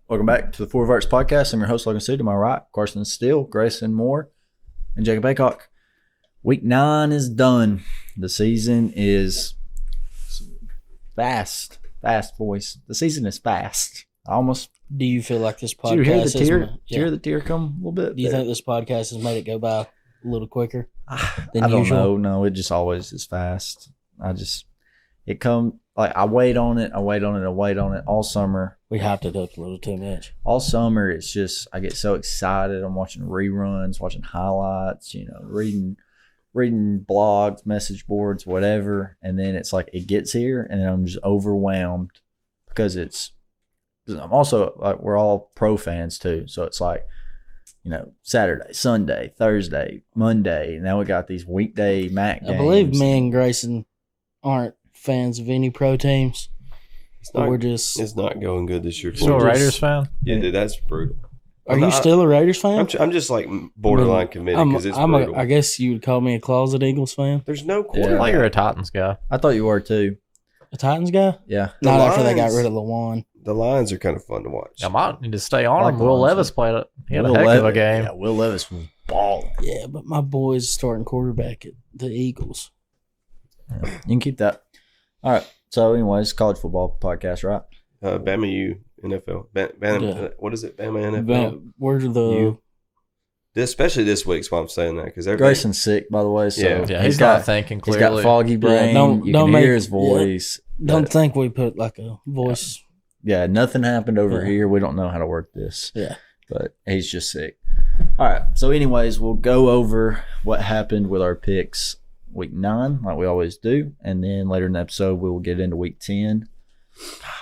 Welcome back to the Four Verts Podcast. I'm your host, Logan Sue. To my right, Carson Steele, Grayson Moore, and Jacob Aycock. Week 9 is done. The season is fast. Fast, boys. The season is fast. Almost. Do you feel like this podcast Did you hear the tear? has, Hear the tear come a little bit? Do you think this podcast has made it go by a little quicker than I don't usual? know. No, it just always is fast. It come like I wait on it all summer. We hyped it up a little too much. All summer, it's just I get so excited. I'm watching reruns, watching highlights, reading blogs, message boards, whatever. And then it's like it gets here, and then I'm just overwhelmed because I'm also like we're all pro fans too, so it's like Saturday, Sunday, Thursday, Monday. And now we got these weekday MAC games. I believe me and Grayson aren't fans of any pro teams. It's not going good this year. You still a Raiders fan? Yeah, dude, that's brutal. Are you still a Raiders fan? I'm just like borderline committed because it's brutal. I guess you would call me a closet Eagles fan. There's no I quarterback. thought you were a Titans guy. I thought you were too. A Titans guy? Yeah. Not after they got rid of Lawan. The Lions are kind of fun to watch. I might need to stay on Like him. Will Lions, Levis played it. He had Will a heck of a Levis- game. Yeah, Will Levis was balling. Yeah, but my boy's starting quarterback at the Eagles. Yeah, you can keep that. All right. So, anyways, college football podcast, right? Bama U NFL. Yeah. What is it? Bama NFL. Where's the... Especially this week, is why I'm saying that because Grayson's sick, by the way. So Yeah, he's not thinking He's clearly. got foggy brain. don't you can make- hear his voice. Don't But, think we put like a voice... yeah, nothing happened over Yeah. here. We don't know how to work this. Yeah. But he's just sick. All right. So, anyways, we'll go over what happened with our picks week 9, like we always do. And then later in the episode, we will get into week 10.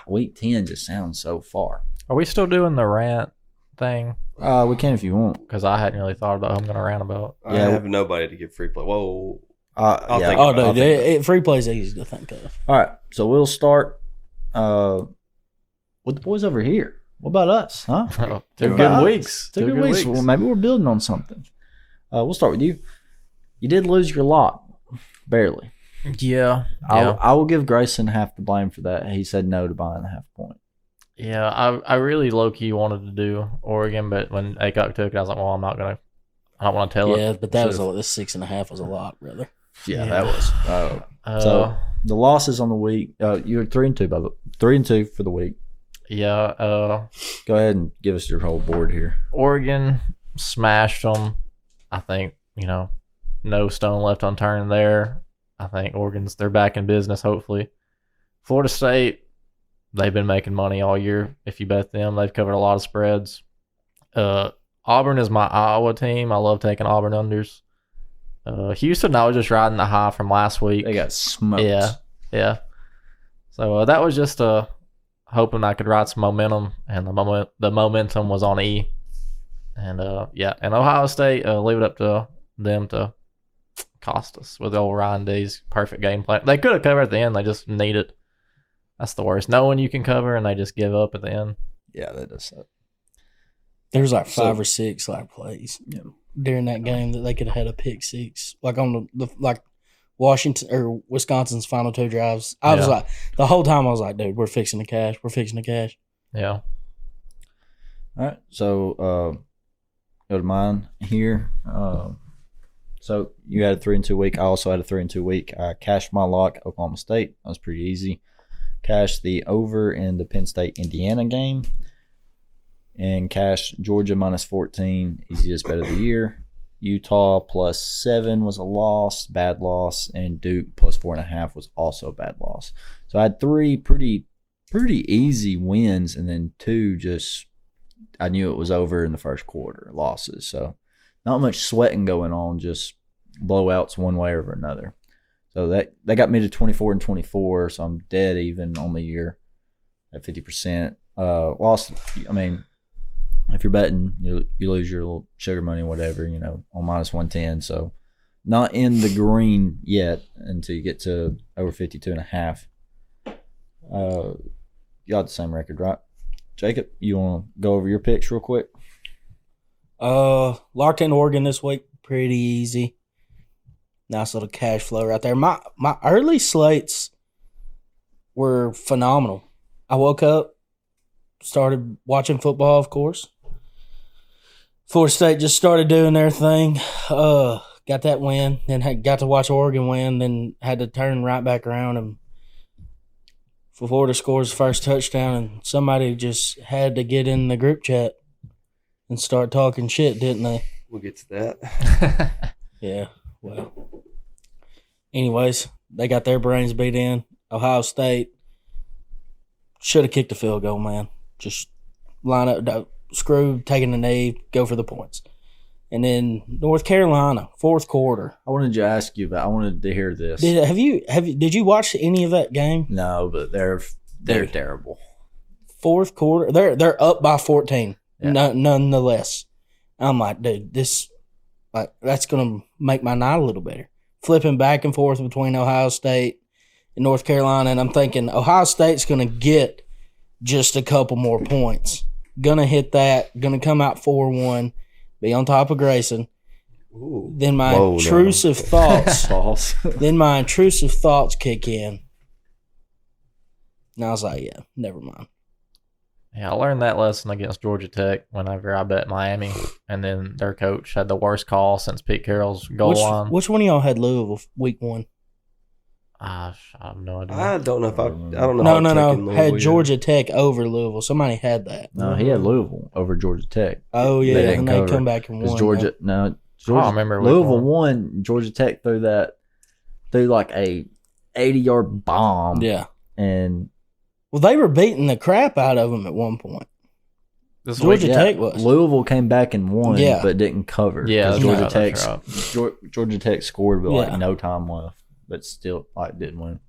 Week 10 just sounds so far. Are we still doing the rant thing? We can if you want. Because I hadn't really thought about who I'm going to rant about. I Yeah. have nobody to give free play. Whoa. I'll think Oh, about no, free play's easy to think of. All right, so we'll start with the boys over here. What about us, huh? 2 Good good guys. weeks. 2 good weeks. Well, maybe we're building on something. We'll start with you. You did lose your lot, barely. Yeah. I will give Grayson half the blame for that. He said no to buying the half point. Yeah, I really low-key wanted to do Oregon, but when Aycock took it, I was like, well, I don't want to tell it. Yeah, but that was this 6.5 was a lot, brother. Yeah, Yeah. that was. So the losses on the week. You were 3-2 by the 3-2 for the week. yeah, Go ahead and give us your whole board here. Oregon smashed them. I think, no stone left unturned there. I think they're back in business, hopefully. Florida State, they've been making money all year. If you bet them, they've covered a lot of spreads. Auburn is my Iowa team. I love taking Auburn unders. Houston, I was just riding the high from last week. They got smoked. Yeah. So that was just hoping I could ride some momentum, and the momentum was on E. And and Ohio State, leave it up to them to cost us with the old Ryan D's perfect game plan. They could have covered at the end. They just need it. That's the worst. Knowing you can cover and they just give up at the end. Yeah, that does suck. There's like 5 or 6 like plays Yeah. during that game that they could have had a pick 6. Like on the like Washington or Wisconsin's final 2 drives. I was Yeah. like, the whole time I was like, dude, we're fixing the cash. We're fixing the cash. Yeah. All right, so go to mine here. So you had a 3-2 week. I also had a 3-2 week. I cashed my lock, Oklahoma State. That was pretty easy. Cashed the over in the Penn State Indiana game, and cashed Georgia -14. Easiest bet of the year. Utah +7 was a loss, bad loss, and Duke +4.5 was also a bad loss. So I had 3 pretty easy wins, and then 2 just I knew it was over in the first quarter losses. So not much sweating going on, just blowouts one way or another. So that got me to 24-24. So I'm dead even on the year at 50%. Lost. I mean, if you're betting, you lose your little sugar money, whatever, on -110. So not in the green yet until you get to over 52.5. You got the same record, right? Jacob, you want to go over your picks real quick? Locked in Oregon this week, pretty easy. Nice little cash flow right there. My early slates were phenomenal. I woke up started watching football, of course. Florida State just started doing their thing. Got that win, then got to watch Oregon win, then had to turn right back around and Florida scores the first touchdown, and somebody just had to get in the group chat and start talking shit, didn't they? We'll get to that. Yeah, well. Anyways, they got their brains beat in. Ohio State should have kicked a field goal, man. Just line up, screw, taking the knee, go for the points. And then North Carolina, fourth quarter. I wanted to ask you, but I wanted to hear this. Did you watch any of that game? No, but they're Dude. terrible. Fourth quarter, they're up by 14, Yeah. nonetheless. I'm like, dude, that's gonna make my night a little better. Flipping back and forth between Ohio State and North Carolina, and I'm thinking Ohio State's gonna get just a couple more points. Gonna hit that. Gonna come out 4-1. Be on top of Grayson. Ooh. Then my Whoa, no. intrusive thoughts. False. Then my intrusive thoughts kick in. And I was like, yeah, never mind. Yeah, I learned that lesson against Georgia Tech whenever I bet Miami, and then their coach had the worst call since Pete Carroll's goal line. Which one of y'all had Louisville week 1? I have no idea. I don't know if I don't know. No, how no, Tech no. and Louisville Had yet. Georgia Tech over Louisville. Somebody had that. No, he had Louisville over Georgia Tech. Oh, They yeah. didn't And they cover. come back and Because won. Georgia, no, Georgia, I remember week Louisville one. won. Georgia Tech threw like a 80-yard bomb. Yeah. And Well, they were beating the crap out of them at one point. This Georgia week, Tech was. Louisville came back and won, Yeah. but didn't cover. Yeah, 'Cause that's Georgia right, Tech, that's right. Georgia Tech scored with Yeah. like no time left, but still like didn't win.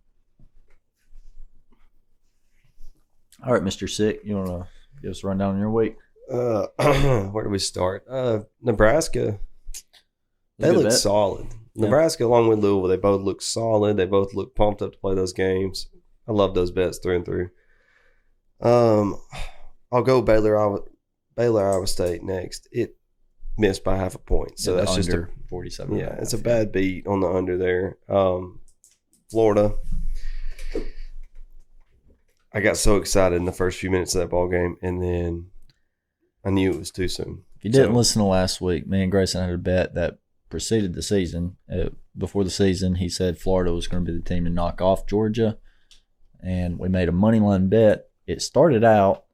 All right, Mr. Sick, you want to give us a rundown on your week? Where do we start? Nebraska. They Good look bet. solid. Yeah. Nebraska, along with Louisville, they both look solid. They both look pumped up to play those games. I love those bets through and through. I'll go Baylor, Iowa State next. It missed by half a point, so Yeah, that's just under 47. yeah, it's a bad beat on the under there. Florida. I got so excited in the first few minutes of that ball game, and then I knew it was too soon. If you didn't So- listen to last week, me and Grayson had a bet that preceded the season. Before the season, he said Florida was going to be the team to knock off Georgia, and we made a money line bet. It started out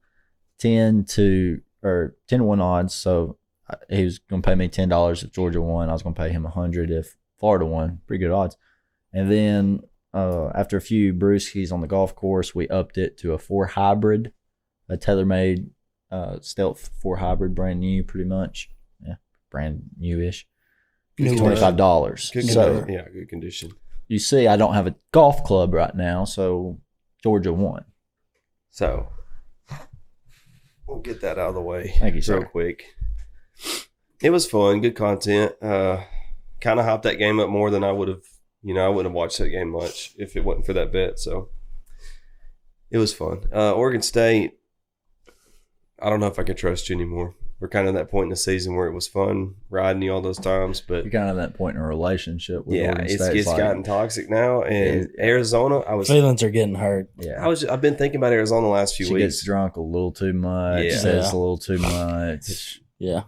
10 to 1 odds, so he was going to pay me $10 if Georgia won. I was going to pay him $100 if Florida won. Pretty good odds. And then after a few brewskis on the golf course, we upped it to a 4 hybrid, a TaylorMade Stealth 4 hybrid, brand new, pretty much. Yeah, brand newish. New $25. Good So condition. Yeah, good condition. you see, I don't have a golf club right now, so Georgia won. So we'll get that out of the way Thank you, real sir. quick. It was fun, good content. Kind of hyped that game up more than I would have. I wouldn't have watched that game much if it wasn't for that bet. So it was fun. Oregon State, I don't know if I can trust you anymore. We're kind of at that point in the season where it was fun riding you all those times, but You're kind of at that point in a relationship with yeah, Oregon it's State. like, gotten toxic now. And Arizona, Feelings are getting hurt. yeah. I've been thinking about Arizona the last few She weeks. gets drunk a little too much, Yeah. says Yeah. a little too much. Yeah.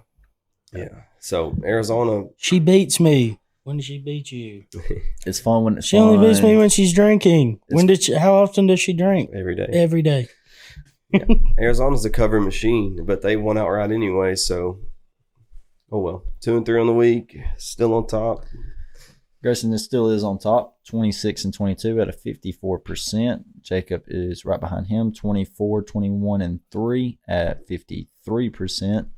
Yeah. So Arizona, She beats me. When did she beat you? It's fun when it's She only beats me fun. when she's drinking. How often does she drink? every day. Every day. Arizona's a cover machine, but they won outright anyway. So, oh well. 2-3 on the week, still on top. Grayson this still is on top, 26-22 at a 54%. Jacob is right behind him, 24-21-3 at 53%.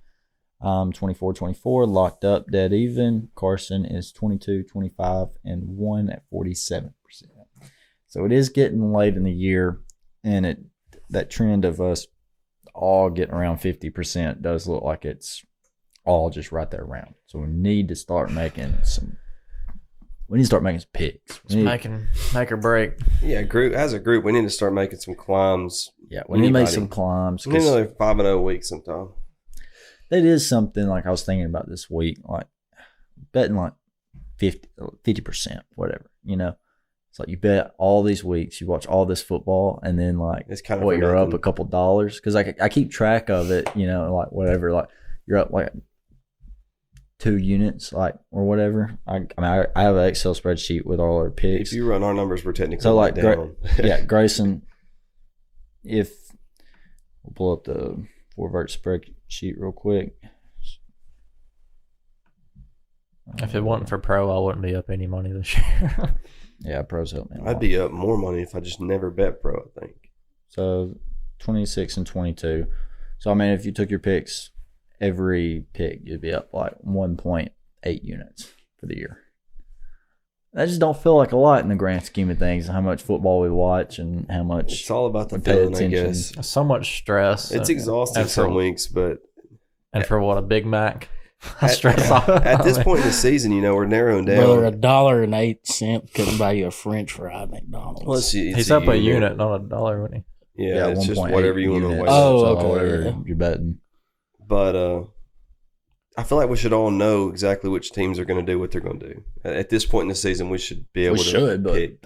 24-24, locked up, dead even. Carson is 22-25-1 at 47%. So it is getting late in the year, and that trend of us all getting around 50% does look like it's all just right there around. So we need to start making some. We need to start making some picks. It's make or break. Yeah, as a group, we need to start making some climbs. Yeah, we need to make Anybody. some climbs. We need 'Cause another 5-0 week sometime. that is something like I was thinking about this week, like betting like 50%, whatever, It's like you bet all these weeks, you watch all this football, and then like It's kind of what for you're up nothing. a couple dollars because I keep track of it, like whatever, like you're up like 2 units, like or whatever. I have an Excel spreadsheet with all our picks. If you run our numbers, we're technically So, like, down. Yeah, Grayson. If we'll pull up the Forvert spreadsheet real quick. If it wasn't for pro, I wouldn't be up any money this year. Yeah, pros help me a lot. I'd be up more money if I just never bet pro, I think. So 26 and 22. So I mean, if you took your picks, every pick you'd be up like 1.8 units for the year. That just don't feel like a lot in the grand scheme of things. How much football we watch and how much It's all about the we pay feeling, I attention. guess. So much stress. It's and, exhausting and some for, weeks, but and for what, a Big Mac? at, Stress off. at this point in the season, we're narrowing Brother, down. $1.08 couldn't buy you a French fry at McDonald's. Well, it's He's up a unit, not a dollar, wouldn't he? Yeah, it's just 1.8 whatever you want to units. weigh. Oh, So okay, whatever yeah. you're betting. But I feel like we should all know exactly which teams are going to do what they're going to do. At this point in the season, we should be able We to should, but pick.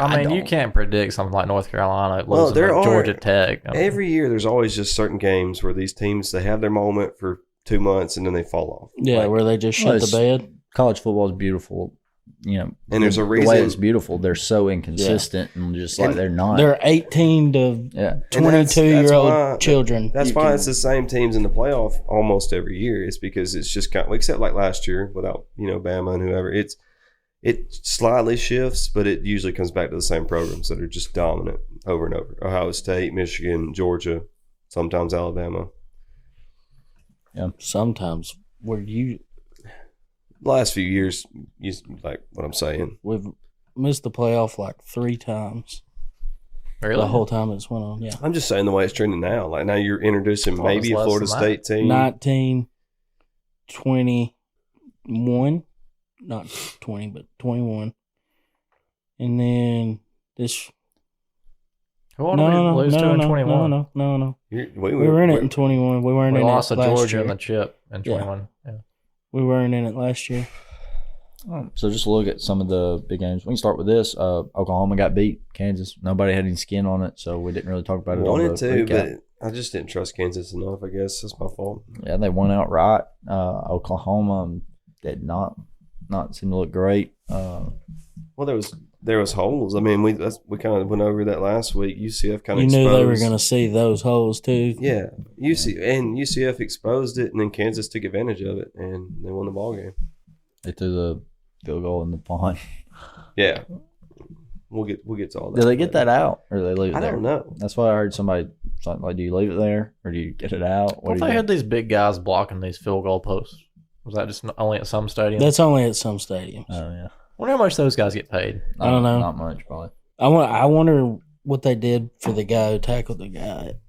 I mean, you don't. can't predict something like North Carolina Well, losing there to are- Georgia Tech. I mean, Every year, there's always just certain games where these teams, they have their moment for 2 months and then they fall off. Yeah, Like, where they just Well, shut the bed. College football is beautiful. and there's a the way reason. it's beautiful. They're so inconsistent and just like And they're not. They're 18 to Yeah. And that's 22-year-old why- children. That's You why can- it's the same teams in the playoff almost every year. It's because it's just kind of, except like last year without Bama and whoever. It slightly shifts, but it usually comes back to the same programs that are just dominant over and over. Ohio State, Michigan, Georgia, sometimes Alabama. sometimes where The last few years, you like what I'm saying. we've missed the playoff like 3 times. really? The whole time it's went on. Yeah. I'm just saying the way it's trending now. Like now you're introducing Thought it maybe a was less Florida than State team. 19, 21, not 20, but 21. And then this. Who wanted to lose to in 21? No. We We weren't in it in 21. We weren't We in lost it to last Georgia year. in the chip in Yeah. 21. Yeah. We weren't in it last year. So just look at some of the big games. We can start with this. Oklahoma got beat Kansas. Nobody had any skin on it, so we didn't really talk about it. on wanted the to, recap. but I just didn't trust Kansas enough. I guess that's my fault. Yeah, they won outright. Oklahoma did not seem to look great. Well, there was holes. I mean, we kind of went over that last week. UCF kind of You exposed. knew they were going to see those holes too. Yeah, UCF exposed it, and then Kansas took advantage of it, and they won the ball game. They threw the field goal in the pond. Yeah, we'll get to all that. Did they get that out or did they leave it I there? don't know. That's why I heard something like, do you leave it there or do you get it out? Well, do they you had these big guys blocking these field goal posts. Was that just only at some stadiums? That's only at some stadiums. Oh yeah, wonder how much those guys get paid. I don't know. Not much probably. I wonder what they did for the guy who tackled the guy at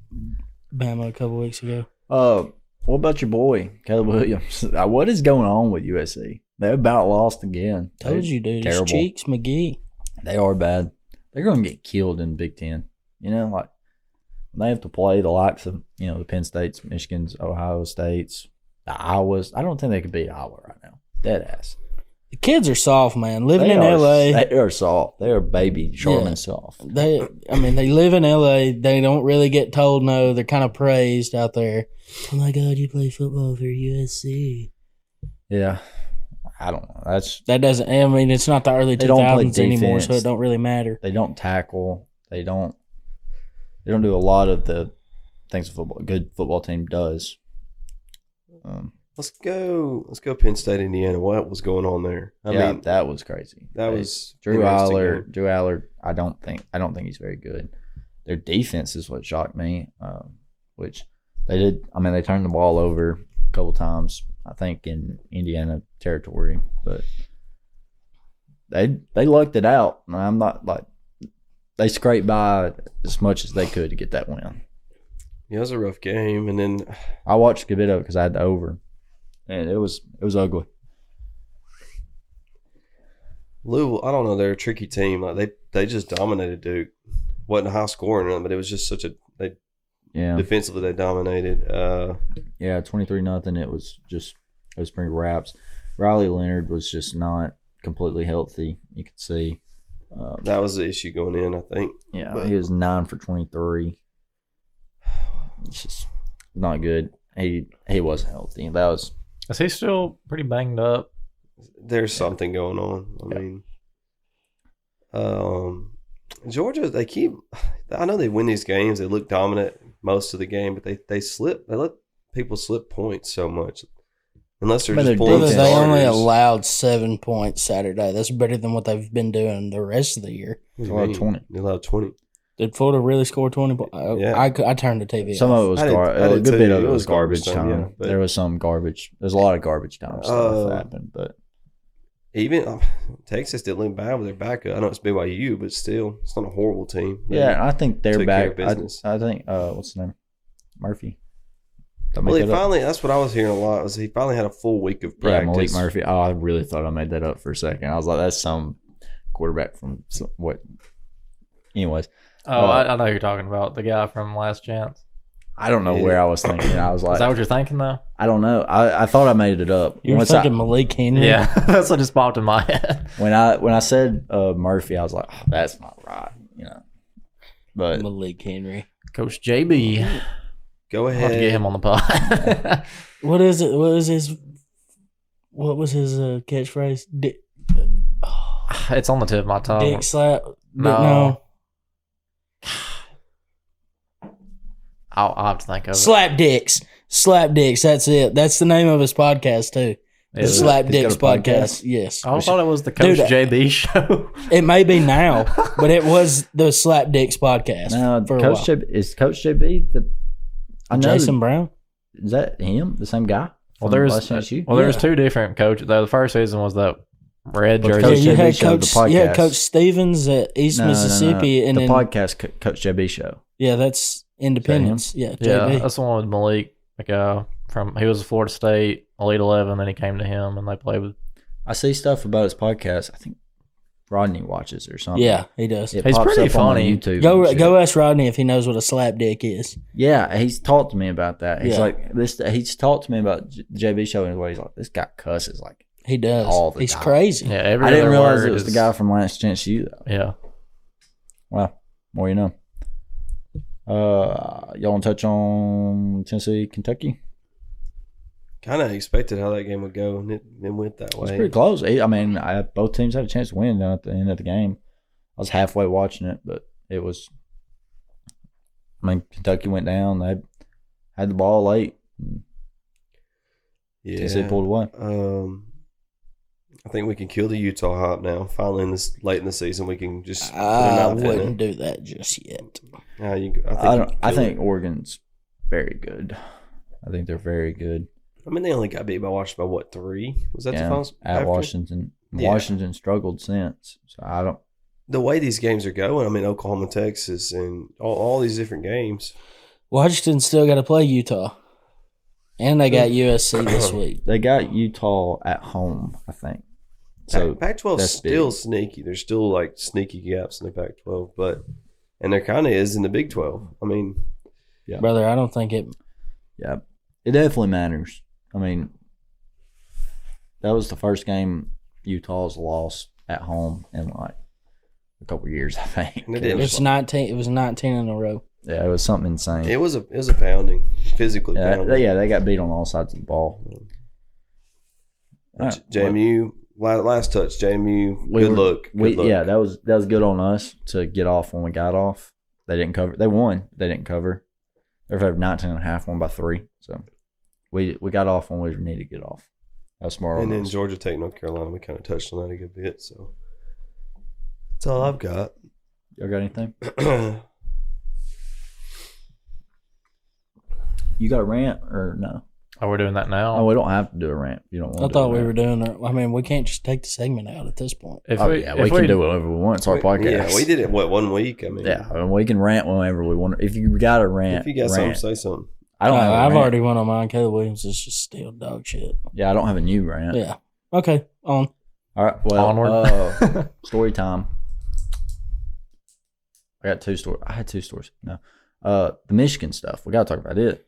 Bama a couple weeks ago. What about your boy Caleb Williams? What is going on with USC? They about lost again. Told you, dude. Terrible. It's Cheeks McGee. They are bad. They're going to get killed in Big Ten. Like they have to play the likes of the Penn States, Michigans, Ohio States, the Iowas. I don't think they could beat Iowa right now. Dead ass. The kids are soft, man. Living They in are- LA. they are soft. They are baby Charmin Yeah. soft. They live in LA. They don't really get told no. They're kind of praised out there. Oh my God, you play football for USC. Yeah, I don't know. That doesn't. I mean, it's not the early They don't play 2000s anymore, so defense. it don't really matter. They don't tackle. They don't do a lot of the things a good football team does. Let's go Penn State, Indiana. What was going on there? I mean, that was crazy. that was Drew interesting Aller. game. Drew Aller. I don't think he's very good. Their defense is what shocked me, which they did. I mean, they turned the ball over a couple times. I think in Indiana territory, but they lucked it out. And I'm not like they scraped by as much as they could to get that win. Yeah, it was a rough game, and then I watched a good bit of it because I had the over, and it was ugly. Louisville. I don't know. They're a tricky team. Like they just dominated Duke. Wasn't high scoring, but it was just such a Yeah, defensively they dominated. yeah, 23-0. It was pretty raps. Riley Leonard was just not completely healthy. You could see. That was the issue going in, I think. Yeah, But- he was 9 for 23. It's just not good. He wasn't healthy. That was Is he still pretty banged up? There's something going on. I mean, Georgia, they keep. I know they win these games. They look dominant most of the game, but they slip. They let people slip points so much. Unless they're But just they're pulling defense. They only starters. allowed 7 points Saturday. That's better than what they've been doing the rest of the year. What do They you allowed mean? 20. They allowed 20. Did Florida really score 20 points? Yeah. I turned the TV some off. of it was I did- I a did good too. bit of It it was was garbage garbage time, time. yeah, but- There was some garbage. There's a lot of garbage time stuff that Uh, happened, but Even Texas didn't look bad with their backup. I know it's BYU, but still, it's not a horrible team. yeah, I think they're took care back. of business. I think what's his name? Murphy. Did I Well, make he that up? finally. That's what I was hearing a lot. Was he finally had a full week of Yeah, practice? Malik Murphy. Oh, I really thought I made that up for a second. I was like, that's some quarterback from what? Anyways, Oh, I know who you're talking about. The guy from Last Chance. I don't know Yeah. where I was thinking. I was Is like, that what you're thinking, though? I don't know. I thought I made it up. You were Once thinking Malik Henry? Yeah, that's what just popped in my head. when I said Murphy, I was like, oh, that's not right, But Malik Henry. Coach JB. Go I'll have to ahead. get him on the pod. What is it? What was his catchphrase? It's on the tip of my tongue. Dick slap? No. I'll have to think of it. Slap dicks. Slap dicks. That's it. That's the name of his podcast too. The Is it? Slap He's Dicks got a podcast. podcast? Yes. I thought it was the Coach Dude, JB show. It may be now, but it was the Slap Dicks podcast now, for a Coach while. JB, is Coach JB the? I know. Jason Brown. Is that him? The same guy? Well, from there's Last Chance U? there's two different coaches. The first season was the red Well, jersey. Coach you JB had show, the Coach. You had podcast. Coach Stevens at East Mississippi, and the then podcast Coach JB show. yeah, that's Independence. Yeah, Yeah, JB. that's the one with Malik. Like he was at Florida State, Elite 11, then he came to him, and they played with. I see stuff about his podcast. I think Rodney watches or something. Yeah, he does. It He's pops pretty up on my funny. YouTube. and Go shit. go ask Rodney if he knows what a slap dick is. Yeah, he's talked to me about that. He's Yeah. like this. He's talked to me about JB show and where he's like, this guy cusses like. He does. All the He's time. crazy. Yeah, every I didn't other realize word it was the is- guy from Last Chance U though. Yeah, Wow, more you know. Y'all want to touch on Tennessee, Kentucky? Kind of expected how that game would go, and it went that It was way. pretty close. I mean, both teams had a chance to win at the end of the game. I was halfway watching it, but it was. I mean, Kentucky went down. They had the ball late. Tennessee Yeah. pulled away. I think we can kill the Utah hype now. Finally, in this late in the season, we can just put a I knife in wouldn't it. do that just yet. I think Oregon's very good. I think they're very good. I mean, they only got beat by Washington by what, 3? Was that the Yeah, finals? at after? Washington. Yeah. Washington struggled since. So I don't. The way these games are going, I mean, Oklahoma, Texas, and all these different games. Washington still got to play Utah, and they got USC this week. They got Utah at home, I think. So Pac-12 is that's still big. sneaky. There's still like sneaky gaps in the Pac-12, and there kind of is in the Big 12. I mean, Yeah. Brother, I don't think it. Yeah, it definitely matters. I mean, that was the first game Utah's lost at home in like a couple years, I think. And it didn't- It's 19. It was 19 in a row. Yeah, it was something insane. it was a pounding, physically pounding. They got beat on all sides of the ball. All right, JMU, last touch. JMU, We good were- look. Good look. Yeah, that was good on us to get off when we got off. They didn't cover. They won. They didn't cover. They were 19.5, won by 3. So we got off when we needed to get off. That was smart And on then us. Georgia Tech, North Carolina, we kind of touched on that a good bit. So that's all I've got. Y'all got anything? You got a rant or no? oh, we're doing that now. Oh, we don't have to do a rant. You don't want I to thought do a we rant. were doing it. I mean, we can't just take the segment out at this point. If Oh, we, yeah, if we can do whatever we want. It's our podcast. Yeah, we did it, 1 week? I mean, Yeah, and we can rant whenever we want. If you got a rant, if you got rant. something, say something. I don't have a I've rant. already went on mine. Caleb Williams is just still dog shit. Yeah, I don't have a new rant. Yeah. Okay. On. All right. Well, Onward. story time. I got 2 stories. I had 2 stories. No. The Michigan stuff. We got to talk about it.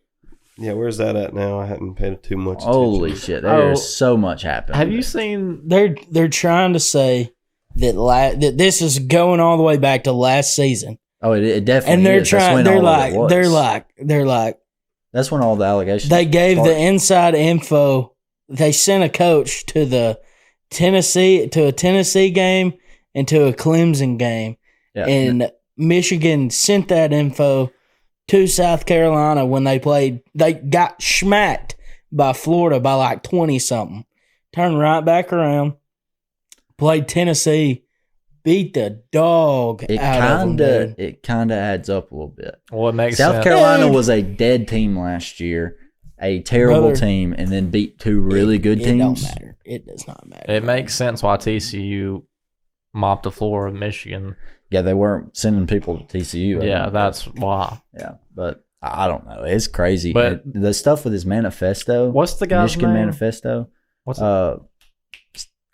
Yeah, where's that at now? I hadn't paid too much attention. Holy shit. There's Oh, so much happening. Have you seen? They're trying to say that this is going all the way back to last season, Oh, it definitely and they're is. That's trying. when They're all of like, it was. they're like, That's when all the allegations. they gave started. the inside info. They sent a coach to a Tennessee game and to a Clemson game, Yeah. and Michigan sent that info to South Carolina when they played. They got smacked by Florida by like 20 something. Turned right back around, played Tennessee, beat the dog It out of them. Dude. it kind of adds up a little bit. Well, it makes South sense. Carolina Dude. was a dead team last year, a terrible Brother, team, and then beat two really good It teams. don't matter. It does not matter. It makes sense why TCU mopped the floor of Michigan. Yeah, they weren't sending people to TCU. Yeah, that's why. yeah, but I don't know. It's crazy. But- The stuff with his manifesto, What's the guy's Michigan name? manifesto, What's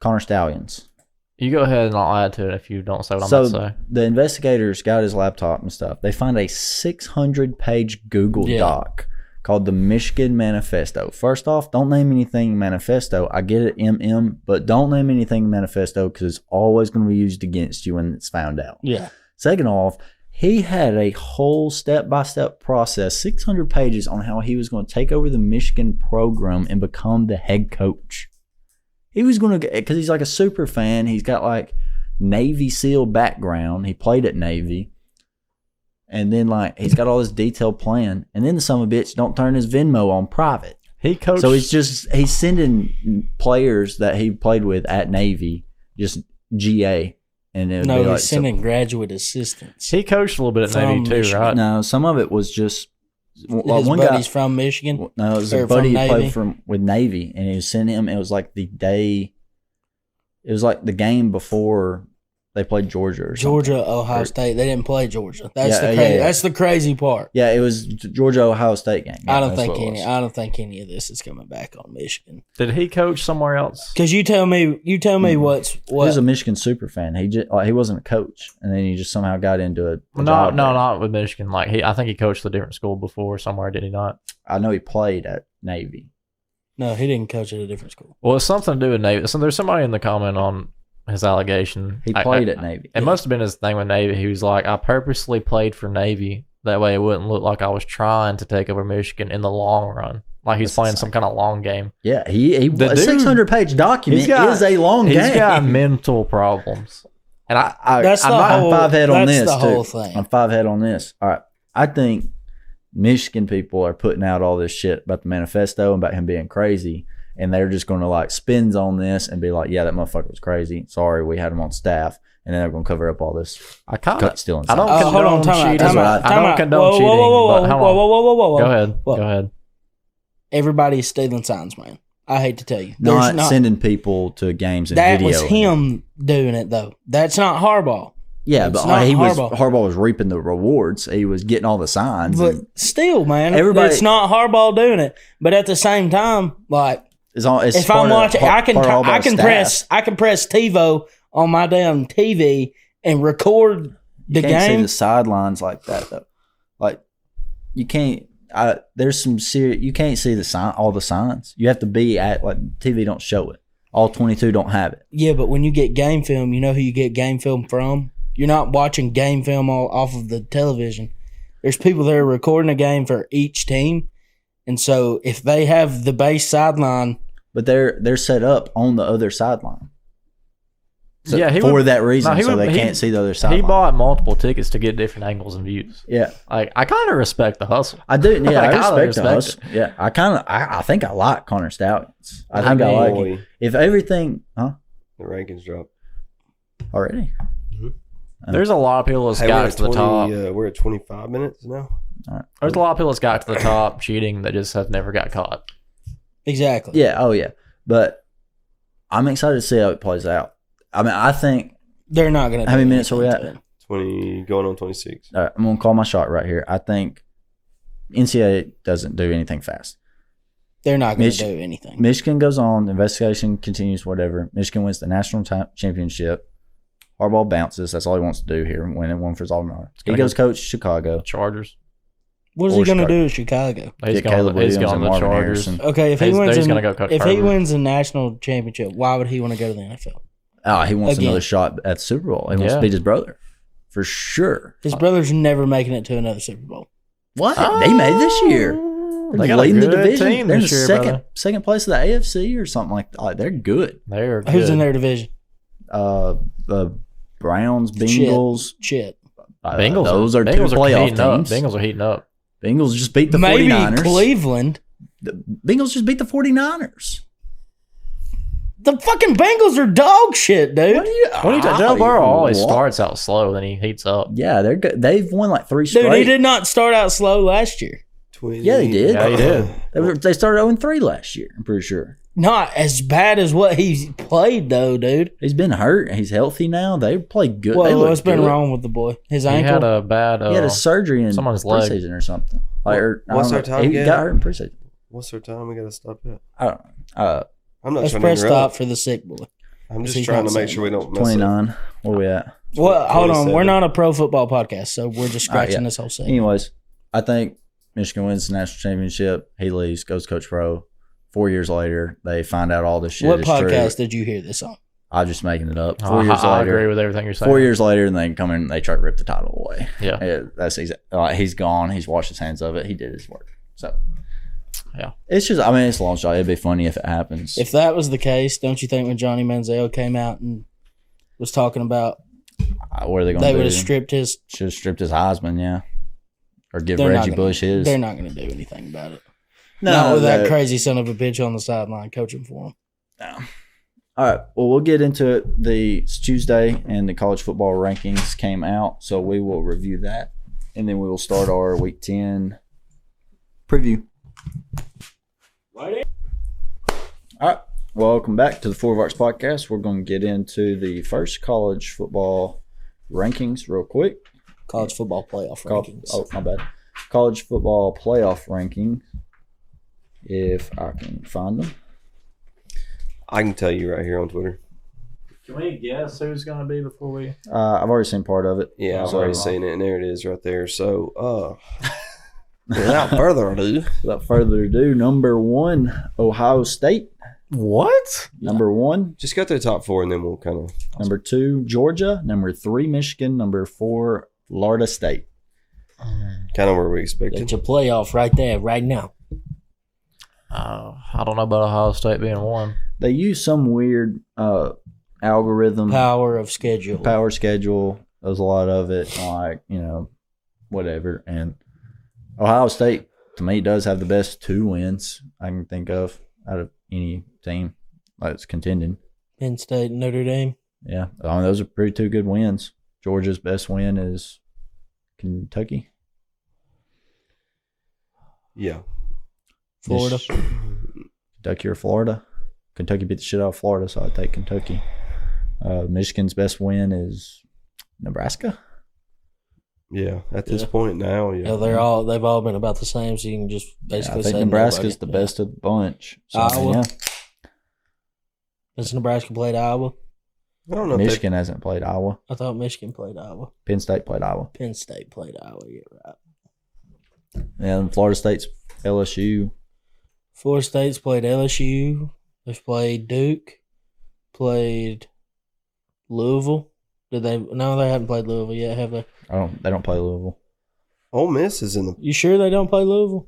Connor Stallions. You go ahead and I'll add to it if you don't say what I'm So about to say. the investigators got his laptop and stuff. They find a 600-page Google Yeah. doc called the Michigan Manifesto. First off, don't name anything manifesto. I get it, MM, but don't name anything manifesto because it's always going to be used against you when it's found out. Yeah. Second off, he had a whole step-by-step process, 600 pages, on how he was going to take over the Michigan program and become the head coach. He was going to, because he's like a super fan. He's got like Navy SEAL background. He played at Navy. And then like he's got all this detailed plan. And then the son of a bitch don't turn his Venmo on private. He coached. So he's sending players that he played with at Navy just GA. And it would No, be he's like, sending graduate assistants. he coached a little bit at From Navy too, Michigan. right? no, some of it was just His one buddy's guy. from Michigan. No, it was Or a buddy from he Navy? played with Navy, and he was sending him. It was like the day. It was like the game before they played Georgia or something. Georgia, Ohio State. They didn't play Georgia. That's Yeah, the yeah, crazy. yeah. That's the crazy part. Yeah, it was Georgia Ohio State game. Yeah, I don't that's think what it any. was. I don't think any of this is coming back on Michigan. Did he coach somewhere else? Because you tell me Mhm. what's He was what. a Michigan super fan. He just he wasn't a coach, and then he just somehow got into a No, job there. not with Michigan. Like I think he coached a different school before somewhere. Did he not? I know he played at Navy. No, he didn't coach at a different school. Well, it's something to do with Navy. So there's somebody in the comment on his allegation. He played at Navy. It must have been his thing with Navy. He was like, I purposely played for Navy. That way it wouldn't look like I was trying to take over Michigan in the long run. Like he's That's playing insane. some kind of long game. Yeah, he The a dude- 600-page document he's got- is a long He's game. got mental problems. And I'm That's the not whole. 5 head on that's this the too. whole thing. I'm 5 head on this. All right. I think Michigan people are putting out all this shit about the manifesto and about him being crazy. And they're just going to like spins on this and be like, yeah, that motherfucker was crazy. Sorry, we had him on staff. And then they're going to cover up all this I kind cut of. stealing. I don't signs. Hold on, condone time out, cheating. time out, That's what I time don't out. condone Whoa, cheating. whoa, whoa, but whoa, hold whoa, on. whoa, whoa, whoa, whoa. Go ahead. What? Go ahead. Everybody's stealing signs, man. I hate to tell you. Not, There's sending people to games and That video. was him doing it, though. That's not Harbaugh. Yeah, It's but not Harbaugh was reaping the rewards. He was getting all the signs. But and still, man, Everybody- it's not Harbaugh doing it. But at the same time, like it's if I'm watching, I can press TiVo on my damn TV and record the You can't see game. the sidelines like that though. Like you can't. There's some serious. You can't see the sign, all the signs. You have to be at like TV. Don't show it. All 22 don't have it. Yeah, but when you get game film, you know who you get game film from. You're not watching game film off of the television. There's people that are recording a game for each team, and so if they have the base sideline, But they're set up on the other sideline. So Yeah, he for would- that reason, no, he so would- they he- can't see the other He sideline. bought multiple tickets to get different angles and views. Yeah, Like I kind of respect the hustle. I do. Yeah, I I kinda respect respect us. Yeah, I think I like Connor Stallions. I think I mean- like Boy, it. If everything, the rankings dropped. already. There's a lot of people that's Hey, got to the top. we're at 25 minutes now. There's a lot of people that's got to the top cheating that just have never got caught. exactly. Yeah. Oh yeah. But I'm excited to see how it plays out. I mean, I think. They're not going to. How many minutes are we at? 20 going on 26. All right, I'm gonna call my shot right here. I think NCAA doesn't do anything fast. They're not going Mich- to do anything. Michigan goes on, the investigation continues, whatever. Michigan wins the national championship. Harbaugh bounces. That's all he wants to do here. Win one for his alma mater. He gonna goes go- coach Chicago. Chargers. What is or he going to Chicago. do with Chicago? He's Get going. Caleb He's Williams going and to the Marvin Chargers. Harrison. Okay, if he He's wins, gonna go coach if he Herbert. wins the national championship, why would he want to go to the NFL? Oh, he wants Again. another shot at the Super Bowl. He wants to Yeah. beat his brother. For sure. His brother's never making it to another Super Bowl. What? They made it this year. They They're got a leading the good division. team They're in the this year, brother. second place of the AFC or something like that. Like, they're good. They are Who's in good. their division? The Browns, Bengals. Shit. Bengals. Those are two Bengals playoff heating up. teams. Bengals are heating up. Bengals just beat the Maybe 49ers. Cleveland. The Bengals just beat the 49ers. The fucking Bengals are dog shit, dude. What are you? What are you talking? Joe Burrow always What? starts out slow, then he heats up. Yeah, they're good. They've won like 3 straight. Dude, he did not start out slow last year. Yeah, they did. Yeah, he did. They started 0-3 last year. I'm pretty sure. Not as bad as what he's played, though, dude. He's been hurt. He's healthy now. They play good. They Well, look what's been good. wrong with the boy? His He ankle? had a bad. He had a surgery in someone's leg. preseason or something. Like, I What's don't our know. time He again? got hurt in preseason. What's our time? We got to stop it. I don't know. I'm not Let's trying press to stop interrupt. for the sick boy. I'm He's just trying not to make saying sure we don't mess up. 29. Where we at? Well, hold on. 27. We're not a pro football podcast, so we're just scratching yeah. this whole segment. Anyways, I think Michigan wins the national championship. He leaves, goes to Coach Pro. 4 years later, they find out all this shit What is podcast true. did you hear this on? I'm just making it up. Oh, 4 years I later. agree with everything you're saying. 4 years later, and they come in and they try to rip the title away. Yeah. That's he's gone. He's washed his hands of it. He did his work. So, Yeah. it's just, I mean, it's a long shot. It'd be funny if it happens. If that was the case, don't you think when Johnny Manziel came out and was talking about What are they going they to would do? have stripped his, Should have stripped his Heisman, yeah. Or give They're not Reggie gonna- Bush his. they're not going to do anything about it. Not with that crazy son of a bitch on the sideline coaching for him. No. All right. Well, we'll get into it. It's Tuesday, and the college football rankings came out, so we will review that, and then we will start our Week 10 preview. All right. Welcome back to the Four Arts Podcast. We're going to get into the first college football rankings real quick. College football playoff Col- rankings. Oh, my bad. College football playoff ranking, if I can find them. I can tell you right here on Twitter. Can we guess who's going to be before we? I've already seen part of it. Yeah, I've So, already seen it, and there it is right there. So, without further ado, Without further ado, number 1, Ohio State. What? Number 1. just go through the top 4, and then we'll kind of. Number 2, Georgia. Number 3, Michigan. Number 4, Florida State. Kind of where we expected. That's your playoff right there, right now. I don't know about Ohio State being one. They use some weird algorithm, Power of schedule. power schedule. There's a lot of it, like, whatever. And Ohio State, to me, does have the best 2 wins I can think of out of any team that's contending. Penn State and Notre Dame. Yeah, I mean, those are pretty 2 good wins. Georgia's best win is Kentucky. Yeah. Florida. Kentucky or Florida. Kentucky beat the shit out of Florida, so I'd take Kentucky. Michigan's best win is Nebraska. Yeah. At this Yeah. point now, yeah. Yeah, they've all been about the same, so you can just Yeah, basically I think say Nebraska's nobody. the best of the bunch. So, Iowa. yeah. Has Nebraska played Iowa? I don't know. If Michigan hasn't played Iowa. I thought Michigan played Iowa. Penn State played Iowa. Penn State played Iowa. Yeah, right. And Florida State's LSU. Florida State's played LSU. They've played Duke. Played Louisville. Did they? No, they haven't played Louisville yet, have they? They don't play Louisville. Ole Miss is in the. You sure they don't play Louisville?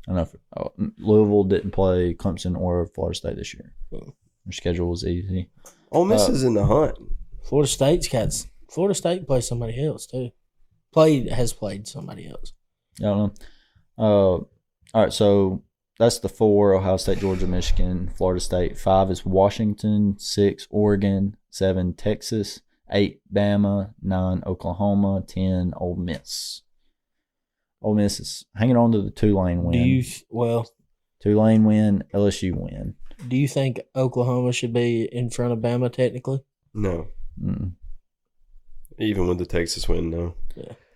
I don't know if Louisville didn't play Clemson or Florida State this year. Hmm. Their schedule was easy. Ole Miss is in the hunt. Florida State plays somebody else too. Has played somebody else. I don't know. All right, so that's the 4: Ohio State, Georgia, Michigan, Florida State. 5 is Washington. 6, Oregon. 7, Texas. 8, Bama. 9, Oklahoma. 10, Ole Miss. Ole Miss is hanging on to the Tulane win. Tulane win, LSU win. Do you think Oklahoma should be in front of Bama technically? No. Mm-mm. Even with the Texas win, no.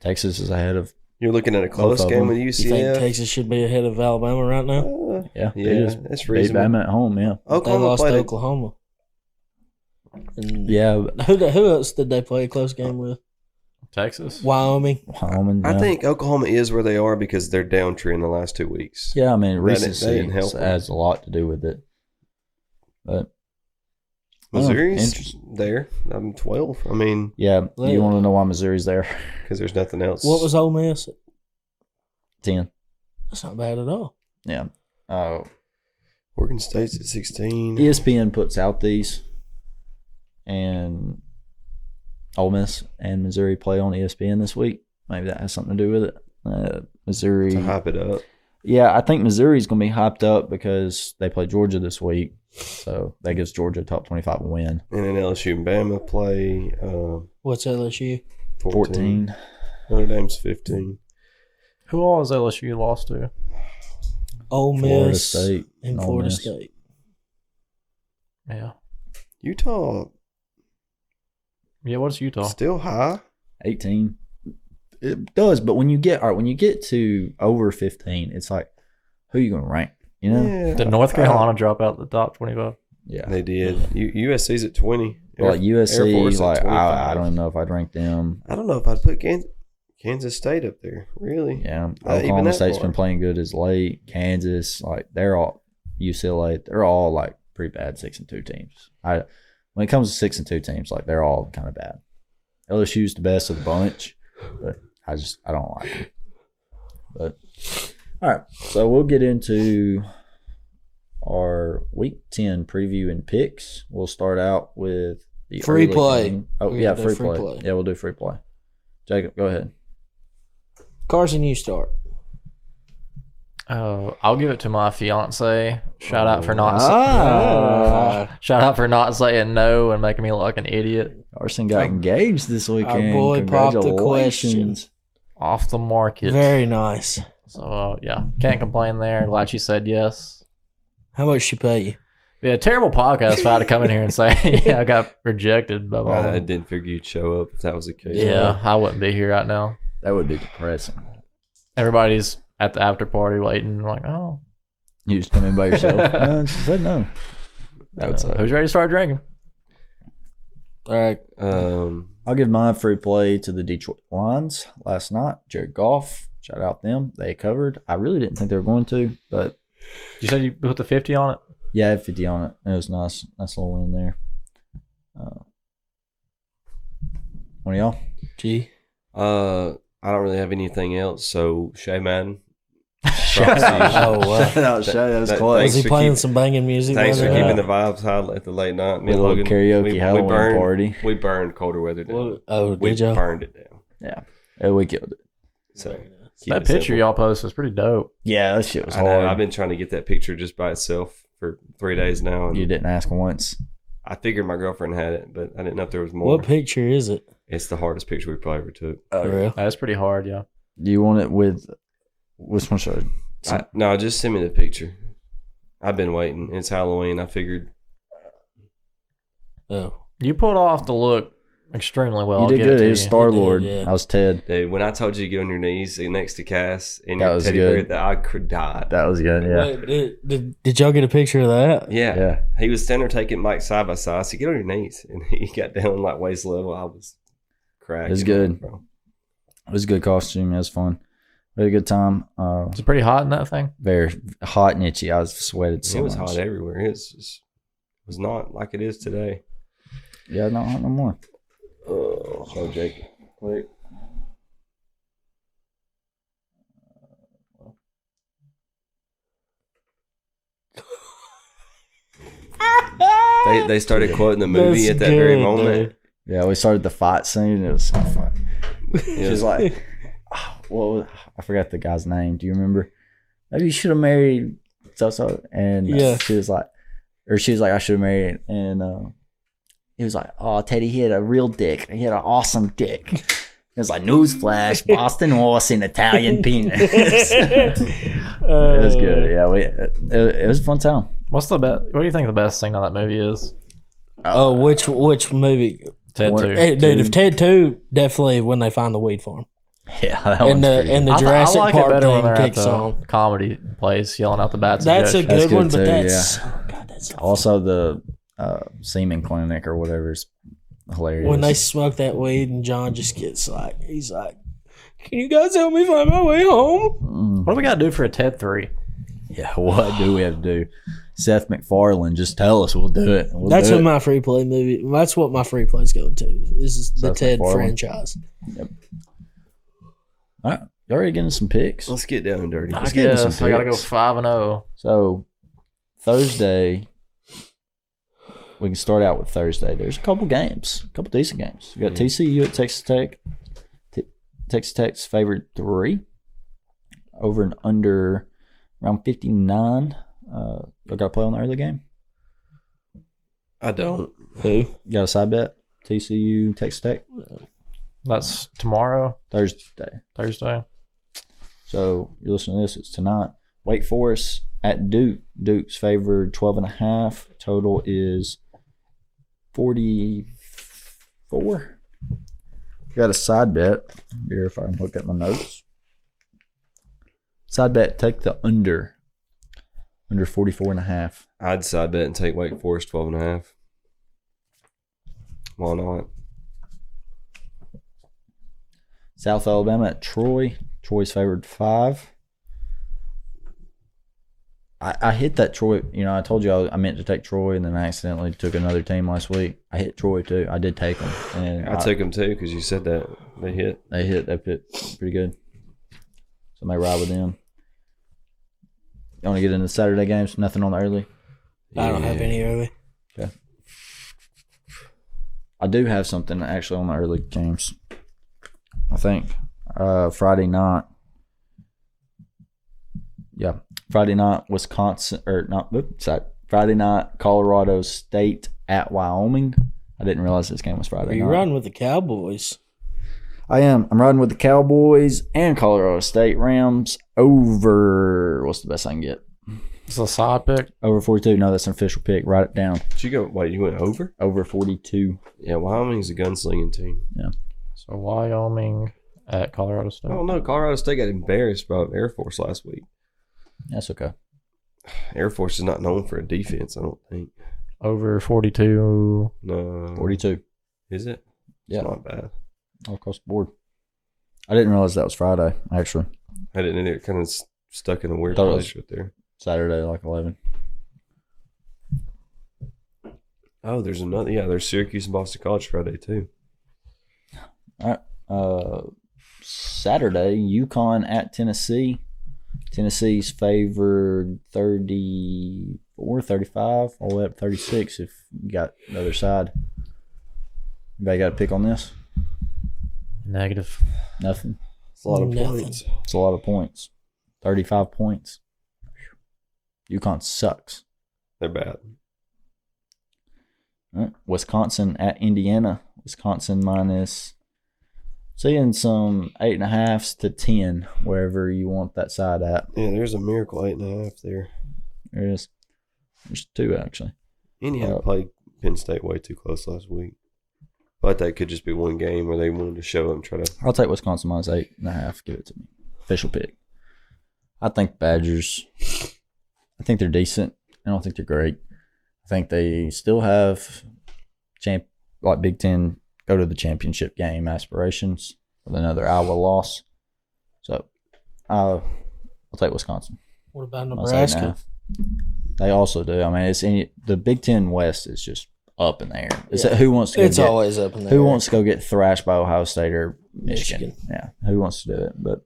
Texas is ahead of You're looking at a close of game them. with You think UCF. Texas should be ahead of Alabama right now? Yeah, They just that's beat reasonable. Bama at home. Yeah, They Oklahoma lost to played. Oklahoma. And yeah. who else did they play a close game with? Texas. Wyoming. Wyoming. I yeah. think Oklahoma is where they are because they're down tree in the last 2 weeks. Yeah, I mean That recency didn't help them. has a lot to do with it. But Missouri's interesting. there. I'm 12. I mean, Yeah, Yeah. you want to know why Missouri's there? because there's nothing else. What was Ole Miss? 10. That's not bad at all. Yeah. Oregon State's at 16? ESPN puts out these, and Ole Miss and Missouri play on ESPN this week. Maybe that has something to do with it. Missouri. To hype it up. Yeah, I think Missouri's going to be hyped up because they play Georgia this week. So that gives Georgia a top 25 win. And then LSU and Bama play What's LSU? 14. Notre Dame's 15. Who all has LSU lost to? Ole Florida Miss State. and Ole Florida Miss. State. Yeah. Utah Yeah, what's Utah? still high. 18. It does, but when you get to over 15, it's like, who are you going to rank? You know? Yeah. Did North Carolina drop out the top 25? Yeah. They did. USC's at 20. But like Air Force USC, at like 25. I don't even know if I'd rank them. I don't know if I'd put Kansas State up there. Really? Yeah, Even Oklahoma that State's far. been playing good as late. Kansas, like they're all UCLA, they're all like pretty bad 6-2 teams. When it comes to 6-2 teams, like they're all kind of bad. LSU's the best of the bunch, but I don't like them. But all right, so we'll get into our Week 10 preview and picks. We'll start out with the Free early play. game. Oh We're yeah, gonna do free free play. play. Yeah, we'll do free play. Jacob, go ahead. Carson, you start. I'll give it to my fiance. Shout out for not shout out for not saying no and making me look like an idiot. Carson got engaged this weekend. boy popped the Congratulations. Off the market. Very nice. So yeah, can't complain there. Glad she said yes. How much she pay you? Yeah, terrible podcast if I had to come in here and say, yeah, I got rejected by I mom. didn't figure you'd show up if that was the case. Yeah, I wouldn't be here right now. That would be depressing. Everybody's at the after party waiting, like, oh, You just come in by yourself. No, she said no. That would suck. who's ready to start drinking? All right. I'll give my free play to the Detroit Lions last night. Jared Goff, shout out them. They covered. I really didn't think they were going to, but You said you put the 50 on it? yeah, I had 50 on it. It was nice. Nice little win there. One of y'all? G. I don't really have anything else. So Shay Madden. Oh, wow. That was That- close. Was he for playing keep- some banging music? Thanks for the other keeping night? the vibes high at the late night. Me and Little Logan, karaoke Halloween burned, party. We burned colder weather down. What- Oh, we did you? burned it down. Yeah, we killed it. So keep That it picture simple. y'all posted was pretty dope. Yeah, that shit was I know. hard. I've been trying to get that picture just by itself for 3 days now, and You didn't ask once. I figured my girlfriend had it, but I didn't know if there was more. What picture is it? It's the hardest picture we probably ever took. For real? That's pretty hard, yeah. Do you want it with which one should I? No, just send me the picture. I've been waiting. It's Halloween. I figured. Oh. You pulled off the look extremely well. You I'll did give it good. to It was you. Star Lord. Yeah. I was Ted. Dude, when I told you to get on your knees next to Cass and That your was teddy good. bear, that I could die. That was good. Yeah. Wait, did y'all get a picture of that? Yeah. Yeah. He was standing there taking Mike side by side. I said, get on your knees. And he got down like waist level. I was cracking. It was good. Bro. It was a good costume. It was fun. We had a good time. Is it pretty hot in that thing? Very hot and itchy. I was sweated so It was much. hot everywhere. It was not like it is today. Yeah, not hot no more. Oh, Jake. Wait. They started quoting the movie That's at that very good, moment. dude. Yeah, we started the fight scene. It was so fun. She Yeah. was like, well, I forgot the guy's name. Do you remember? Maybe you should have married so. And Yeah. she was like, I should have married. And he was like, oh, Teddy, he had a real dick. He had an awesome dick. It was like, newsflash, Boston horse and Italian penis. It was good. Yeah, it was a fun time. What do you think the best thing on that movie is? Oh, which movie? Ted What- 2. Hey, dude, if Ted 2, definitely when they find the weed farm. Yeah, that And one's the pretty and good. the Jurassic I like Park it better when thing they're at kicks the on. comedy place yelling out the bad That's a suggestions. good That's one, good but too, that's oh god, that's so Also, the semen clinic or whatever is hilarious. when they smoke that weed and John just gets like, he's like, "Can you guys help me find my way home?" Mm. What do we got to do for a Ted 3? Yeah, what do we have to do? Seth MacFarlane. Just tell us, we'll do it. We'll That's do what it. my free play movie. That's what my free play's going to. Is the Seth Ted MacFarlane. franchise. All right, you already getting some picks. Let's get down and dirty. I Let's get into guess some I gotta go picks. 5-0. So Thursday, we can start out with Thursday. There's a couple games, a couple decent games. We got TCU at Texas Tech. Texas Tech's favored 3. Over and under around 59. You got to play on the early game? I don't. Who? You got a side bet? TCU, Texas Tech? That's tomorrow, Thursday. Thursday. So you're listening to this, it's tonight. Wake Forest at Duke. Duke's favored 12.5. Total is 44. Got a side bet. Here, if I can look at my notes. Side bet, take the under 44.5. I'd side bet and take Wake Forest 12.5. Why not? South Alabama at Troy. Troy's favored 5. I hit that Troy. I told you I meant to take Troy, and then I accidentally took another team last week. I hit Troy too. I did take them, and I took them too because you said that they hit. They hit pretty good. So I may ride with them. You want to get into Saturday games? Nothing on the early. I don't have any early. Okay. I do have something actually on the early games. I think Friday night. Yeah, Friday night Wisconsin Friday night Colorado State at Wyoming. I didn't realize this game was Friday Are you night. riding with the Cowboys? I am. I'm riding with the Cowboys and Colorado State Rams over. What's the best I can get? It's a side pick. Over 42. No, that's an official pick. Write it down. Did you go? Wait, you went over? Over 42. Yeah, Wyoming's a gunslinging team. So Wyoming at Colorado State. I don't know. Colorado State got embarrassed by Air Force last week. That's okay. Air Force is not known for a defense, I don't think. Over 42. No. 42. Is it? Yeah. It's not bad. All across the board. I didn't realize that was Friday, actually. I didn't. It kind of stuck in a weird Thought it place right there. Saturday, like 11. Oh, there's another. Yeah, there's Syracuse and Boston College Friday too. All right. Saturday, UConn at Tennessee. Tennessee's favored 34, 35, all the way up 36 if you got the other side. Anybody got a pick on this? Negative. Nothing. It's a lot of Nothing. points. It's a lot of points. 35 points. UConn sucks. They're bad. All right. Wisconsin at Indiana. Wisconsin minus, seeing some 8.5s to 10 wherever you want that side at. Yeah, there's a miracle 8.5 there. There is. There's 2 actually. Indiana played Penn State way too close last week. But that could just be one game where they wanted to show up and try to. I'll take Wisconsin minus 8.5. Give it to me. Official pick. I think Badgers. I think they're decent. I don't think they're great. I think they still have like Big Ten go to the championship game aspirations with another Iowa loss. So I'll take Wisconsin. What about Minus Nebraska? 8.5. They also do. I mean, the Big Ten West is just up in the air. Who wants to? It's always up in there. Who wants to go get thrashed by Ohio State or Michigan? Michigan. Yeah, who wants to do it? But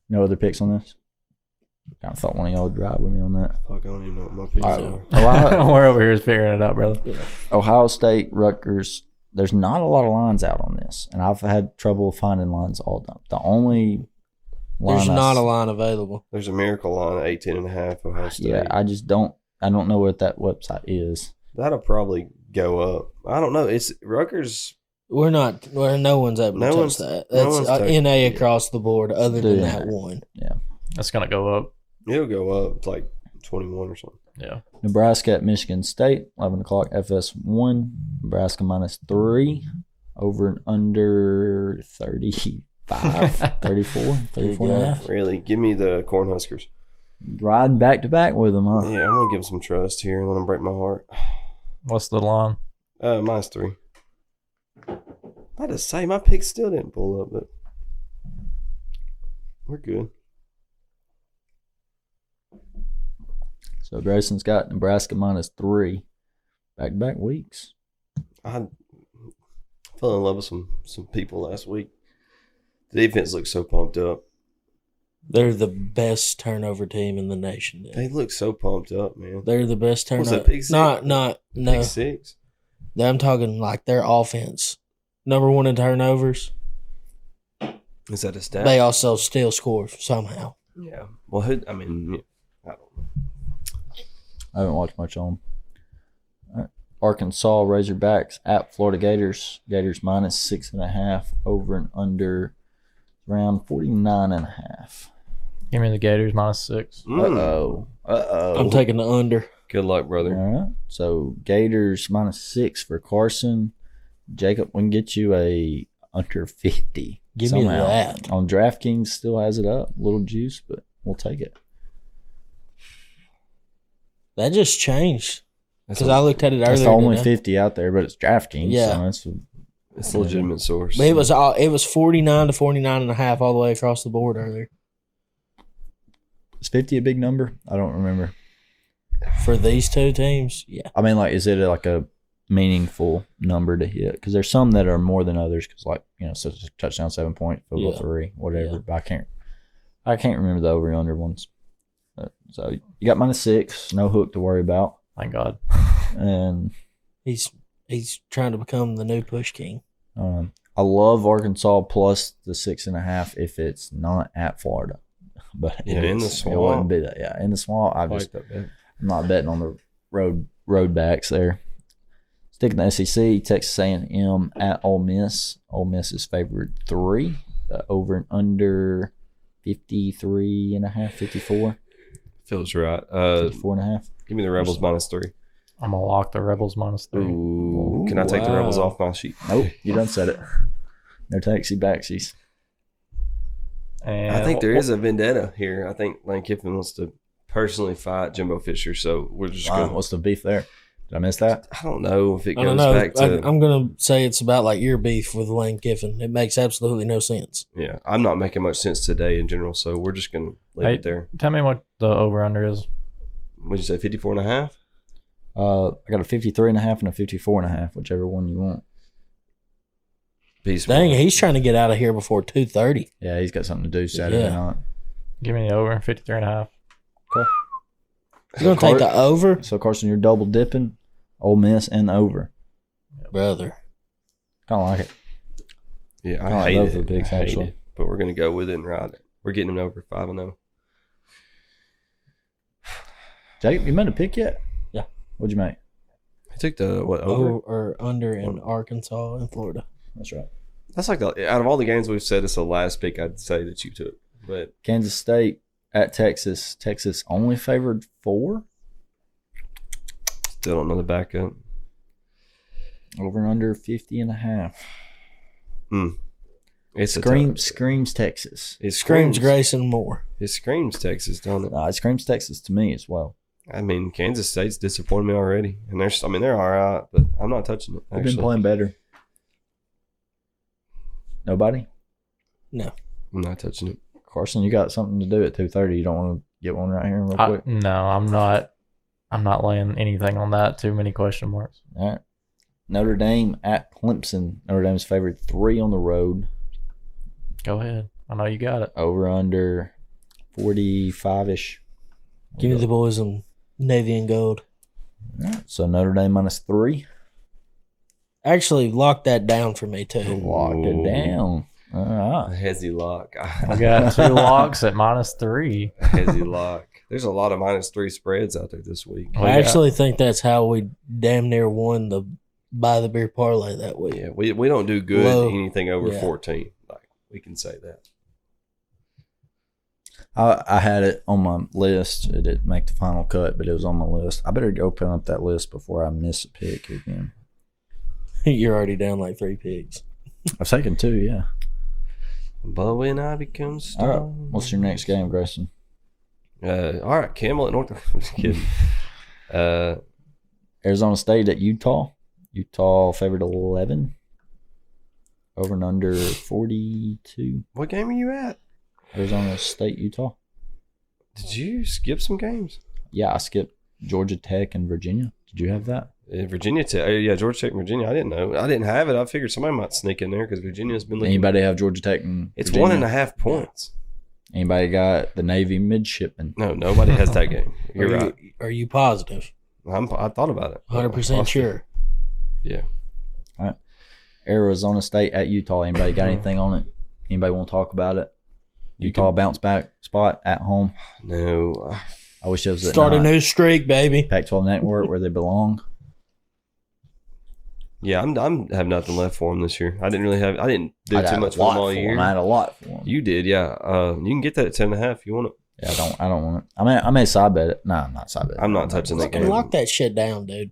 no other picks on this. Kind of thought one of y'all would ride with me on that. Fuck, I don't even know what my picks All are. right. We're over here figuring it out, brother. Ohio State, Rutgers. There's not a lot of lines out on this, and I've had trouble finding lines all done. The only line There's not a line available. There's a miracle line at 18.5 Ohio State. Yeah, I just don't. I don't know what that website is. That'll probably go up. I don't know. It's Rutgers. We're not. No one's able to touch that. That's NA across the board, other than Yeah. that one. That's going to go up. It'll go up to like 21 or something. Yeah. Nebraska at Michigan State, 11 o'clock FS1. Nebraska minus 3. Over and under 35, 34, 34 and a half. Really, give me the Cornhuskers. Riding back to back with them, huh? Yeah, I'm gonna give them some trust here and let them break my heart. What's the line? Minus 3. I just say my pick still didn't pull up, but we're good. So Grayson's got Nebraska -3 back-to-back weeks. I fell in love with some people last week. The defense looks so pumped up. They're the best turnover team in the nation. Dude. They look so pumped up, man. They're the best Was turnover. it pick six? No. Pick 6. I'm talking like their offense. Number 1 in turnovers. Is that a stat? They also still score somehow. Yeah. Well, I don't know. I haven't watched much on them. All right. Arkansas Razorbacks at Florida Gators. Gators -6.5. Over and under around 49.5. Give me the Gators -6. Uh-oh. I'm taking the under. Good luck, brother. All right. So Gators -6 for Carson. Jacob, we can get you a under 50. Give me somehow. that. On DraftKings, still has it up. Little juice, but we'll take it. That just changed. That's Because I looked at it earlier. That's the only today. 50 out there, but it's DraftKings. Yeah. So that's it's a legitimate source. But it was 49 to 49.5 all the way across the board earlier. is 50 a big number? I don't remember. For these two teams, yeah. I mean, like, is it like a meaningful number to hit? Because there's some that are more than others. Because, like, you know, such as touchdown, 7 point, field goal Yeah. 3, whatever. Yeah. But I can't remember the over and under ones. So you got -6, no hook to worry about, Thank God. and He's trying to become the new push king. I love Arkansas plus the 6.5 if it's not at Florida. But Yeah, in the it swamp. wouldn't be that. Yeah, in the swamp. I'm not betting on the road backs there. Sticking to SEC, Texas A&M at Ole Miss. Ole Miss is favored 3, over and under 53.5, 54, Feels right. 54.5. Give me the Rebels -3. I'm going to lock the Rebels -3. Ooh, Can I take the Rebels wow. off my sheet? Nope, you done said it. No taxi backsies. And I think there is a vendetta here. I think Lane Kiffin wants to personally fight Jimbo Fisher, so we're just Wow, going to. what's the beef there? Did I miss that? I don't know if it I don't goes know. back to. I'm going to say it's about like your beef with Lane Kiffin. It makes absolutely no sense. Yeah, I'm not making much sense today in general, so we're just going to leave Hey, it there. Tell me what the over-under is. What'd you say, 54.5? I got a 53.5 and a 54.5, whichever one you want. Peace. Dang, he's trying to get out of here before 2:30. Yeah, he's got something to do Saturday Yeah. night. Give me the over 53.5. You're going to take the over? So Carson, you're double dipping, Ole Miss and over. Brother. Kind of like it. Yeah, I I hate love it. the picks, I hate actually. it. But we're going to go with it and ride it. We're getting him over 5-0. Jacob, you made a pick yet? Yeah. What'd you make? I took the over. Or under in Arkansas and Florida. That's right. That's like out of all the games we've said, it's the last pick I'd say that you took. But Kansas State at Texas. Texas only favored 4. still don't know the backup. Over and under 50.5. It's Screams Texas. It Screams Grayson Moore. It screams Texas, don't it? It screams Texas to me as well. I mean, Kansas State's disappointed me already, and they're all right, but I'm not touching it. They've Actually, been playing better. Nobody? No. I'm not touching it. Carson, you got something to do at 2:30. You don't want to get one right here real quick? No, I'm not. I'm not laying anything on that. Too many question marks. All right. Notre Dame at Clemson. Notre Dame's favored 3 on the road. Go ahead. I know you got it. Over under 45-ish. Give me the boys in Navy and Gold. All right. So Notre Dame -3. Actually, lock that down for me, too. Locked it down. All right. Hezzy lock. I got 2 locks at -3. Hezzy lock. There's a lot of -3 spreads out there this week. Oh, I yeah. actually think that's how we damn near won the Buy the Beer parlay that week. Yeah, we don't do good Low. anything over Yeah. 14. Like we can say that. I had it on my list. It didn't make the final cut, but it was on my list. I better open up that list before I miss a pick again. You're already down like 3 picks. I've taken 2, yeah. But when I become All star. right. What's your next game, Grayson? All right, Campbell at North. I'm just kidding. Arizona State at Utah. Utah favored 11. Over and under 42. What game are you at? Arizona State, Utah. Did you skip some games? Yeah, I skipped Georgia Tech and Virginia. Did you have that? Virginia Tech. Yeah, Georgia Tech and Virginia. I didn't know. I didn't have it. I figured somebody might sneak in there because Virginia's been looking. Anybody have Georgia Tech and It's Virginia? 1.5 points. Anybody got the Navy midshipman? No, nobody has that game. You're right. Are you positive? I thought about it. 100% sure. Yeah. Arizona State at Utah. Anybody got anything on it? Anybody want to talk about it? Utah bounce back spot at home. No. I wish it was at Start a new streak, baby. Pac-12 network where they belong. Yeah, I'm have nothing left for them this year. I didn't do I too got much a for lot them all for 'em. year. I had a lot for them. You did, yeah. You can get that at 10.5 if you want it. Yeah, I don't want it. I may side bet it. No, I'm not side bet. I'm not touching that Fucking game. lock that shit down, dude.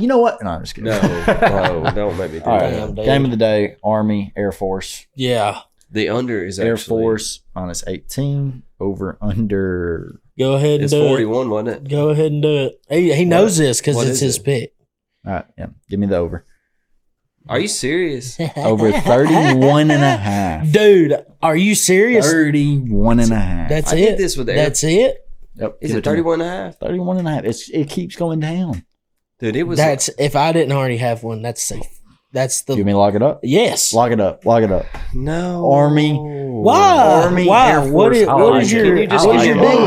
You know what? No, I'm just kidding. No, bro, don't make me do All right. that. Damn, dude. Game of the day: Army, Air Force. Yeah. The under is Air actually Force minus 18 over under. Go ahead and It's do 41, wasn't it. it? Go ahead and do it. He knows this because What it's is his it? pick. All right, yeah, give me the over. Are you serious? Over 31 and a half. Dude, are you serious? 31 and a half. That's I it. did this with Air. That's it. Yep. Is give it to me. 31.5? 31 and a half. It keeps going down. Dude, it was. That's if I didn't already have one. That's safe. That's the You want me to lock it up? yes. Lock it up. Lock it up. no Army. Why? Army, Why? Air What Force. is, I what like is it. your? Can you just what is get your it? big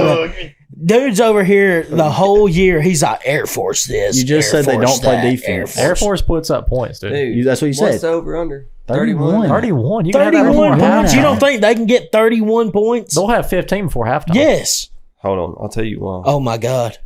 one? Dude's over here the whole year. He's like Air Force this. You just Air said they Force don't play that, defense. Air Force puts up points, dude. Dude, That's what you what's said. the over under? 31. 31. You can have that 31 before points. You don't halftime. think they can get 31 points? They'll have 15 before halftime. Yes. Hold on, I'll tell you why. Oh my God.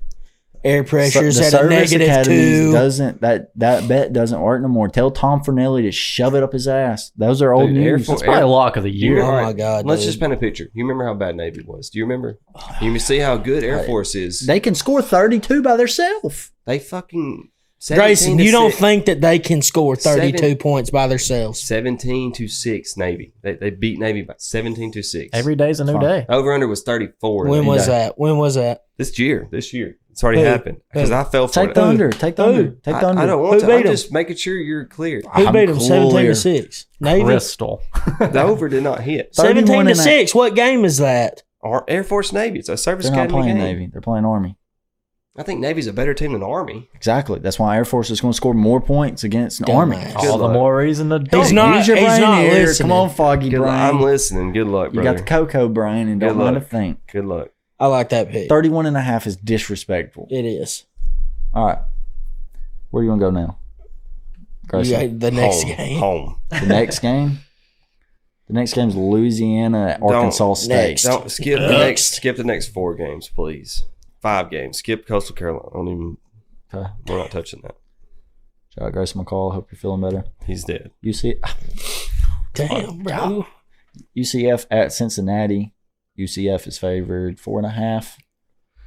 Air So pressure's the at a service negative academies 2. doesn't that bet doesn't work no more. Tell Tom Fornelli to shove it up his ass. Those are old Dude, Air news. Force- It's probably a lock of the year. Oh my God, Let's dude. just paint a picture. You remember how bad Navy was? Do you remember? You see how good Air Force is? They can score 32 by themselves. They fucking Grayson, 17 to you don't 6 think that they can score 32 Seven- points by themselves? 17-6 Navy. They beat Navy by 17-6. Every day's a new Fine. day. Over under was 34. When was Yeah. that? When was that? This year? It's already Who? happened because I fell for Take it. the under. Take the under. Take the under. I don't want Who to. beat I'm 'em? just making sure you're clear. Who I'm beat them? 17 clear. to 6. Navy. Crystal. The over did not hit. 17 31 to and a- 6. What game is that? Our Air Force Navy. It's a service They're not academy playing game. Navy. They're playing Army. I think Navy's a better team than Army. Exactly. That's why Air Force is going to score more points against an Army. Dumbass. All the luck. more reason to He's don't. not- Use your he's brain not here. listening. Come on, foggy Good brain. luck. I'm listening. Good luck, You brother. got the cocoa brain and don't Good know how to luck. think. Good luck. I like that pick. 31 and a half is disrespectful. It is. All right. Where do you want to go now? Grayson? The next Home. game. Home. The next game? The next game is Louisiana at Arkansas State. Next. Don't skip the Next. next. Skip the next 4 games, please. 5 games. Skip Coastal Carolina. Don't even. Okay. We're not touching that. Shout out Grayson McCall. Hope you're feeling better. He's dead. Damn, bro. UCF at Cincinnati. UCF is favored 4.5.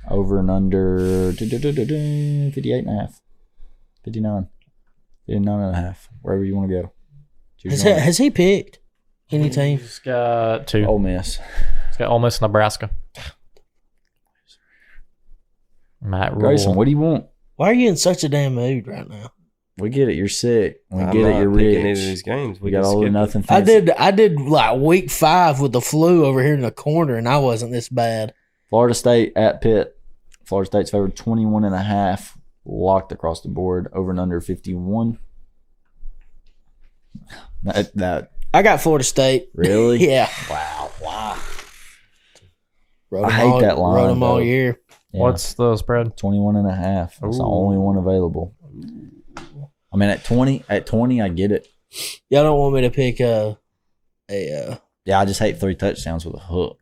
Over and under 58.5. 59. 59.5. Wherever you want to go. Choose your own. Has he picked any team? He's got 2. Ole Miss. He's got Ole Miss, Nebraska. Matt Rule. Grayson, what do you want? Why are you in such a damn mood right now? We get it. You're sick. We I'm get it. not You're picking any of rich. these games. We can got all skip or it. nothing. Fancy. I did like week 5 with the flu over here in the corner, and I wasn't this bad. Florida State at Pitt. Florida State's favored 21.5. Locked across the board. Over and under 51. That I got Florida State. really? Yeah. Wow. Wow. Rode I 'em hate all, that line, Rode them all though. year. Yeah. What's the spread? 21.5. That's the Ooh. only one available. I mean, at 20, I get it. Y'all don't want me to pick a Yeah, I just hate 3 touchdowns with a hook.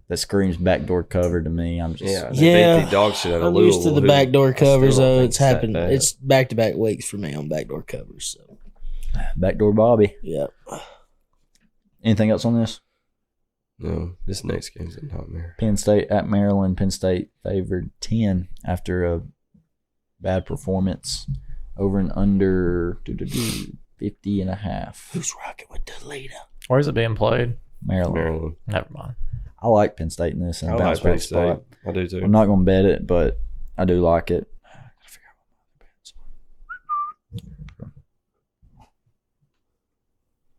That screams backdoor cover to me. I'm just Yeah. Yeah. They beat the dog shit out of I'm Louisville. used to the who backdoor I still covers, don't though. think It's that happened. bad. It's back-to-back weeks for me on backdoor covers. So, backdoor Bobby. yeah. Anything else on this? No, this next game's a nightmare. Penn State at Maryland. Penn State favored 10 after a bad performance. Over and under 50.5. Who's rocking with Toledo? Where's it being played? Maryland. Maryland. Never mind. I like Penn State in this and I a like bounce Penn back State. spot. I do too. I'm not going to bet it, but I do like it. Gotta figure out what my other bets are.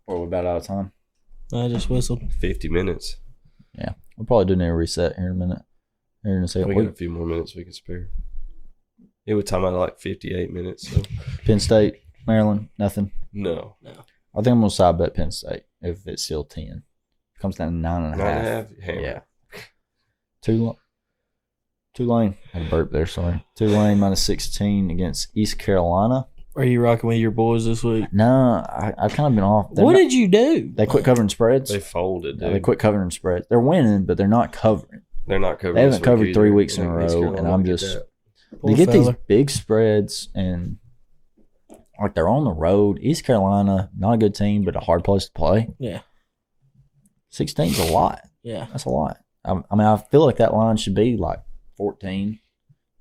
Well, we're about out of time. I just whistled. 50 minutes. We'll probably do need a reset here in a minute. Here in a second. We got a few more minutes we can spare. It would time out like 58 minutes. So. Penn State, Maryland, nothing. No. I think I'm gonna side bet Penn State if it's still 10. It comes down to 9.5. 9.5. Hammer. Yeah. Tulane. I had a burp there. Sorry. Tulane minus 16 against East Carolina. Are you rocking with your boys this week? No, I've kind of been off. What did you do? They quit covering spreads. They folded, Yeah, dude. they quit covering spreads. They're winning, but they're not covering. They're not covering. They haven't this week covered 3 either. weeks in a East row, Carolina and I'm get just that. Poor they get these fella. big spreads, and like they're on the road. East Carolina, not a good team, but a hard place to play. Yeah. 16's a lot. Yeah. That's a lot. I mean, I feel like that line should be like 14,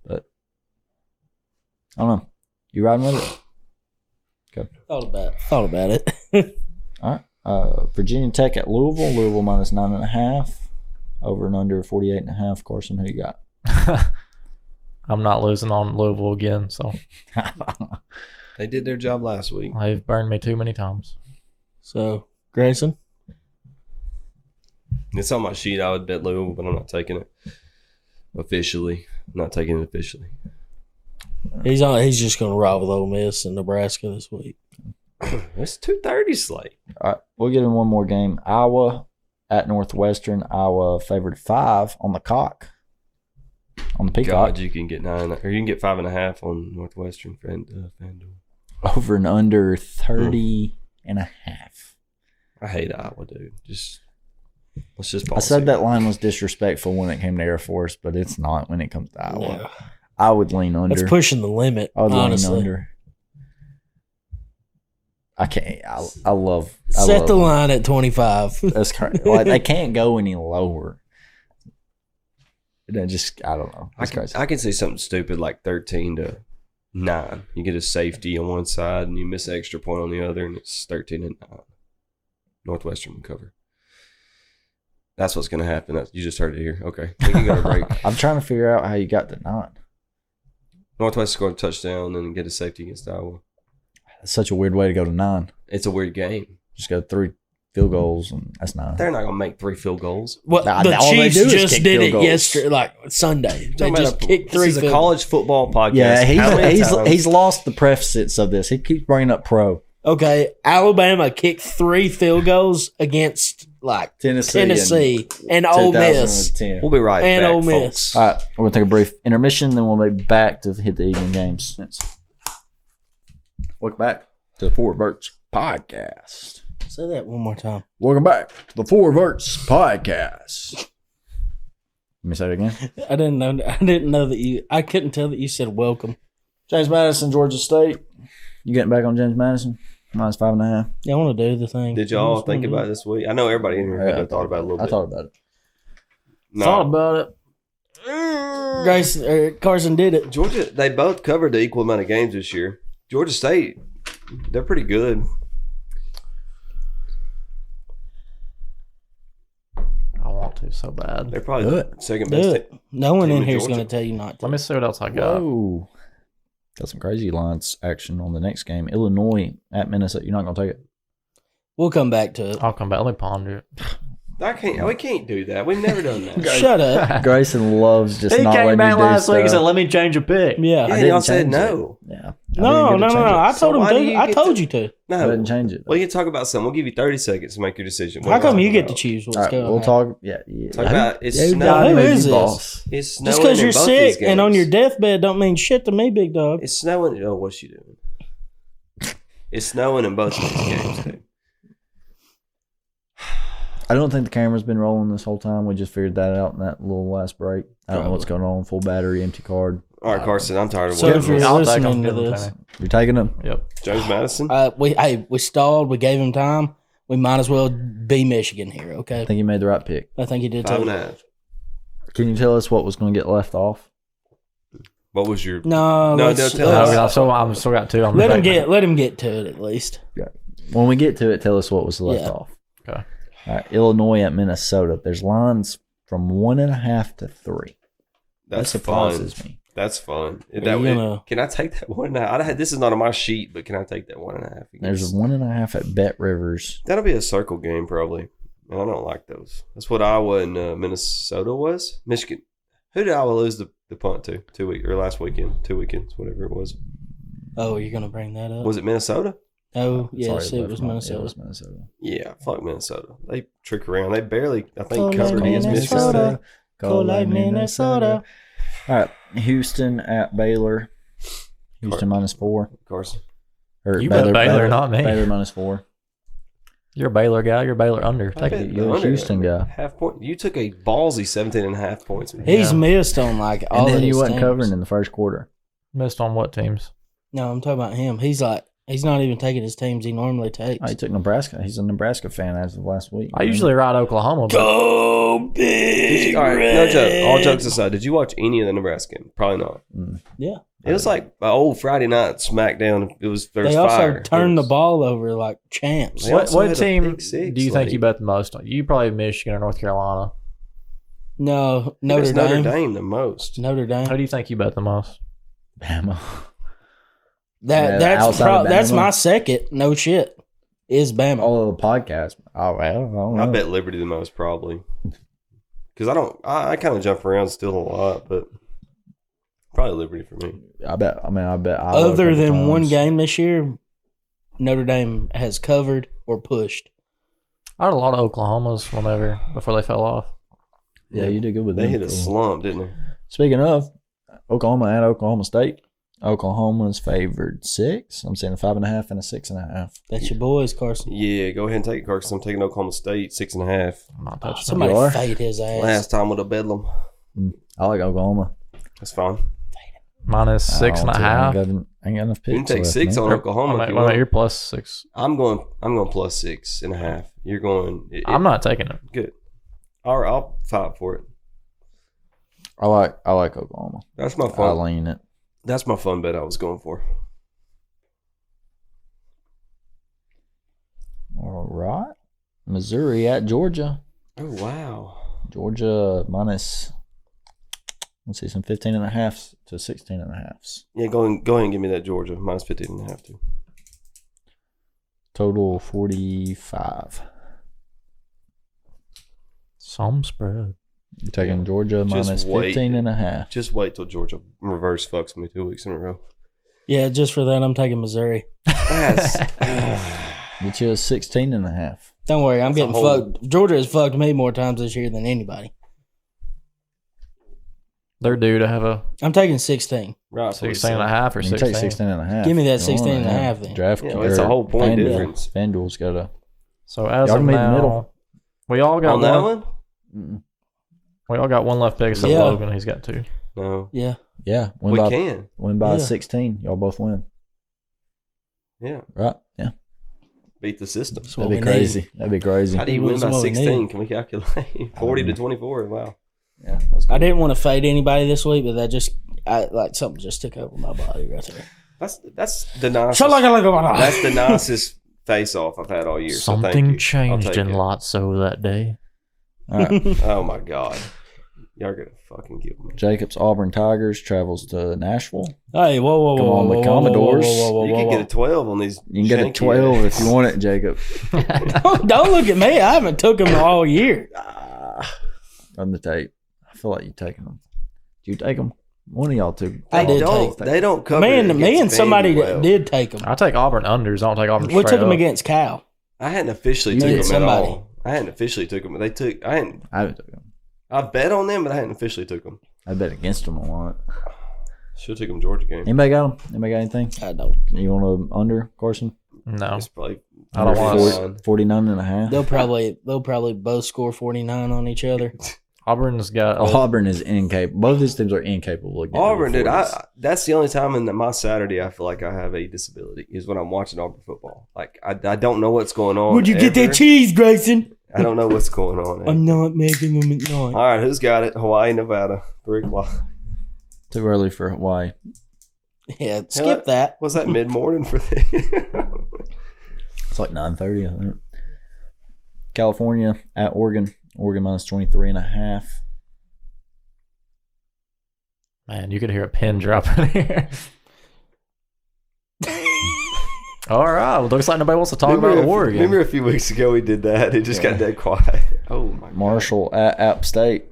but I don't know. You riding with it? Thought about it. All right. Virginia Tech at Louisville. Louisville minus 9.5. Over and under 48.5. Carson, who you got? I'm not losing on Louisville again, so They did their job last week. they've burned me too many times. So, Grayson? It's on my sheet. I would bet Louisville, but I'm not taking it officially. I'm not taking it officially. He's just going to ride with Ole Miss and Nebraska this week. It's 2:30 slate. All right. We'll get in one more game. Iowa at Northwestern. Iowa favored 5 on the cock. On the Peacock. God, you can get 9, or you can get 5.5 on Northwestern FanDuel. Over and under 30.5. I hate Iowa, dude. Let's just. I said that line was disrespectful when it came to Air Force, but it's not when it comes to Iowa. No. I would lean under. That's pushing the limit, I would honestly. lean under. I can't. I love. Set the line at 25. That's crazy. Like, they can't go any lower. I don't know. It's crazy. I can see something stupid like 13-9. You get a safety on one side and you miss an extra point on the other, and it's 13-9. Northwestern will cover. That's what's going to happen. You just heard it here. Okay, we can go to break. I'm trying to figure out how you got to 9. Northwest scored a touchdown and get a safety against Iowa. That's such a weird way to go to 9. It's a weird game. Just go 3 field goals, and that's 9. They're not going to make 3 field goals. Well, Nah, the all they Chiefs do is just kick did field it goals. yesterday, like Sunday. They just kicked 3 This is a field college football podcast. Yeah, How many times- he's lost the preface of this. He keeps bringing up pro. Okay, Alabama kicked 3 field goals against like Tennessee and Ole Miss. 2010. We'll be right And back, Ole Miss. folks. All right, we're going to take a brief intermission, then we'll be back to hit the evening games. Welcome back to the Four Verts Podcast. Say that one more time. Welcome back to the Four Verts Podcast. Let me say it again. I didn't know that you. I couldn't tell that you said welcome. James Madison, Georgia State. You getting back on James Madison? Minus 5.5. Yeah, I want to do the thing. Did y'all think about it this week? I know everybody in here had thought about it a little bit. I thought about it. No. Thought about it. Grace Carson did it. Georgia, they both covered the equal amount of games this year. Georgia State, they're pretty good. I want to so bad. They're probably Do the it. second Do best. it. No one team in in here is Georgia. going to tell you not to. Let me see what else I got. Whoa. Got some crazy lines action on the next game. Illinois at Minnesota. You're not going to take it? We'll come back to it. I'll come back. Let me ponder it. We can't do that. We've never done that. Shut up. Grayson loves just not letting you do stuff. "Let me change a pick." Yeah. Yeah, didn't y'all said change no. it. Yeah. No. I So told him why do to. you I get told to- you to. I No. didn't change it. Well, you can talk about something. We'll give you 30 seconds to make your decision. How come you get to to choose what's All right, going we'll on? talk. Yeah. yeah. Talk about it's Who snowing. Who made is you this? boss? It's snowing Just because in you're both these sick and on games. your deathbed don't mean shit to me, big dog. It's snowing. Oh, what's she doing? It's snowing in both of these games, dude. I don't think the camera's been rolling this whole time. We just figured that out in that little last break. I don't know what's going on. Full battery, empty card. All right, Carson, I'm tired of So waiting. if you're I'll take listening them. to Give them this, to me. You're taking them? Yep. James Madison? we stalled. We gave him time. We might as well be Michigan here. Okay. I think you made the right pick. I think he did too. 5.5. Can you tell us what was going to get left off? What was your... No, No, let's- don't tell let's- us. I'm still got 2. I'm let him taking let him get to it at least. When we get to it, tell us what was left Yeah. off. Okay. All right, Illinois at Minnesota. There's lines from 1.5 to 3. That That's surprises fun. me. That's fun. you gonna- Can I take that 1.5? This is not on my sheet, but can I take that 1.5? There's 1.5 at Bet Rivers. That'll be a circle game, probably. And I don't like those. That's what Iowa and Minnesota was. Michigan. Who did Iowa lose the punt to 2 weeks or last weekend? 2 weekends, whatever it was. Oh, you're gonna bring that up? Was it Minnesota? Oh, yes, Sorry, it was Minnesota. It was Minnesota. Yeah, fuck Minnesota. They trick around. They barely, I think, Cold covered like against Michigan Minnesota. State. Cold like Minnesota. All right, Houston at Baylor. Houston -4. Carson. Or You bet Baylor, not me. Baylor -4. You're a Baylor guy. You're a Baylor under. I Take bet it. You're a under Houston guy. Half point. You took a ballsy 17.5 points. He's Yeah. missed on like all And of then his you wasn't teams. covering in the first quarter. Missed on what teams? No, I'm talking about him. He's not even taking his teams he normally takes. Oh, he took Nebraska. He's a Nebraska fan as of last week. I usually ride Oklahoma, but Go big! All right, no joke. All jokes aside, did you watch any of the Nebraska game? Probably not. Yeah. It was like an old Friday night SmackDown. There was They also fire. turned It the was- ball over like champs. They what also had a team pick six, do you think like- you bet the most on? You probably Michigan or North Carolina. No, It Notre was Dame. Notre Dame the most. Notre Dame. Who do you think you bet the most? Bama. That Yeah, outside of that's Bama. my second. No shit, is Bama. All of the podcast. Oh, well, I don't know. I bet Liberty the most probably. Because I kind of jump around still a lot, but probably Liberty for me. I bet Iowa a Other couple than one times. game this year, Notre Dame has covered or pushed. I had a lot of Oklahomas before they fell off. Yeah, you did good with They them. hit a slump, didn't they? Speaking of Oklahoma at Oklahoma State, Oklahoma's favored 6. I'm saying a 5.5 and a 6.5. That's your boys, Carson. Yeah, go ahead and take it, Carson. I'm taking Oklahoma State 6.5. I'm not touching them. Somebody You are? fade his ass. Last time with a bedlam. I like Oklahoma. That's fine. Minus 6.5. I ain't got enough picks. You can take left, 6 man. on Oklahoma. if you Wait, want. you're plus 6. I'm going plus 6.5. You're going. I'm not taking it. Good. All right, I'll fight for it. I like Oklahoma. That's my I fun. lean it. That's my fun bet I was going for. All right. Missouri at Georgia. Oh wow. Georgia minus, let's see, some 15.5 to 16.5. Yeah, go ahead and give me that Georgia minus 15.5 too. Total 45. Some spread. You're taking Georgia Just minus wait. 15.5. Just wait till Georgia reverse fucks me 2 weeks in a row. Yeah, just for that, I'm taking Missouri. That's Get you a 16.5. Don't worry, I'm That's a getting whole- fucked. Georgia has fucked me more times this year than anybody. They're due to have a I'm taking 16. right. 16.5 or You can 16. take 16.5. Give me that You want 16.5 it, then. Draft Yeah, that's a whole point difference. FanDuel's got a. So as Y'all of can meet in the now, middle. we all got On that one. one? We all got one left pick except Yeah. Logan. He's got 2. No. Yeah. Yeah, We can. win by Yeah. 16. Y'all both win. Yeah. Right? Yeah. Beat the system. That's what That'd be we need. crazy. That'd be crazy. How do you That's win by what we 16? need. Can we calculate? 40 to 24. Wow. Yeah, let's go. I didn't want to fade anybody this week, but something just took over my body right there. That's the nicest. That's That's the nicest face off I've had all year. so thank Something you. changed I'll take in it. Lotso that day. All right. Oh my god. Y'all are gonna fucking kill me. Jacobs Auburn Tigers travels to Nashville. Hey, whoa, Come on, the Commodores. You can get a 12 on these. You can get a janky 12 ass. if you want it, Jacob. Don't look at me. I haven't took them all year. On the tape. I feel like you taking them. Did you take them? One of y'all two. I They did don't. take They don't cover. Me it and against somebody FanDuel that well. did take them. I take Auburn unders. I don't take Auburn We straight took them up. against Cal. I hadn't officially You took did them somebody. at all. I hadn't officially took them. They took. I hadn't. I haven't took them. I bet on them, but I hadn't officially took them. I bet against them a lot. Should have took them Georgia game. Anybody got them? Anybody got anything? I don't. You want to under, Carson? No. It's probably. I don't want Four- to. 49.5. They'll probably both score 49 on each other. Auburn's got. Auburn is incapable. Both these teams are incapable of getting Auburn, to the dude. 40s. That's the only time in my Saturday I feel like I have a disability is when I'm watching Auburn football. Like I don't know what's going on. Would you get ever. that cheese, Grayson? I don't know what's going on. I'm not making them at All night. right, who's got it? Hawaii, Nevada, 3:00. Too early for Hawaii. Yeah, skip that. Was that mid morning for the? It's like 9:30, I think. California at Oregon. Oregon minus 23.5. Man, you could hear a pin drop in here. All right. Well, looks like nobody wants to talk about Oregon. Remember a few weeks ago we did that? It just got dead quiet. Oh my god. Marshall at App State.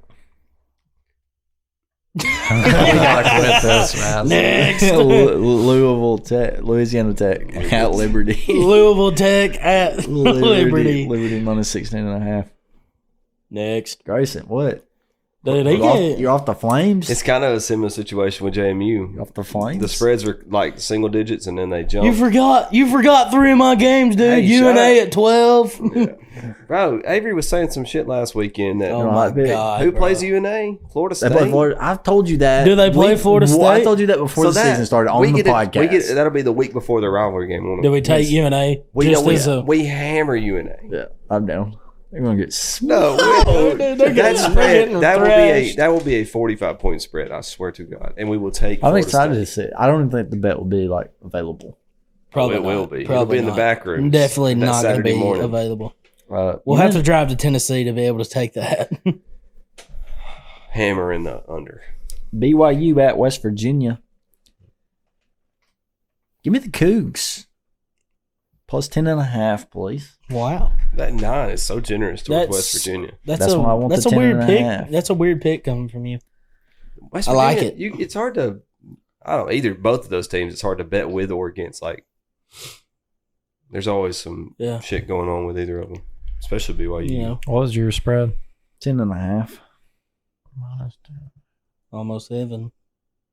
We gotta quit this, man. Next. Louisville Tech, Louisiana Tech at Liberty. Louisville Tech at Liberty. Liberty minus 16.5. Next. Grayson, what? Dude, they get You're off the Flames? It's kind of a similar situation with You're JMU. off the Flames? The spreads were like single digits, and then they jumped. You forgot 3 of my games, dude. Hey, UNA shut at 12. Bro, Avery was saying some shit last weekend that Oh my Right, big. god. who bro. plays UNA? Florida They State. play Florida. I've told you that. Do they play Florida Well, I State? told you that before So the season started on the podcast. that'll be the week before the rivalry game. won't it? Do we take UNA? We, just as a we hammer UNA. Yeah, I'm down. They're gonna get smoked. No, dude, they're that getting- spread they're getting that will be a 45-point spread. I swear to God, and we will take. I'm Florida excited State. to see it. I don't even think the bet will be like available. probably it will not. be. It'll Probably be in the not. back room. Definitely that not going to Saturday be morning. available. We'll We'll have to drive to Tennessee to be able to take that. Hammer in the under. BYU at West Virginia. Give me the Cougs. Plus 10.5, please. Wow. That 9 is so generous towards That's- West Virginia. That's why I want that's the a weird 10.5. pick. That's a weird pick coming from you. West I like Virginia, it. It's hard to. I don't either. Both of those teams, it's hard to bet with or against. Like, there's always some Yeah. shit going on with either of them, especially BYU. You know, What was your spread? 10.5. almost heaven.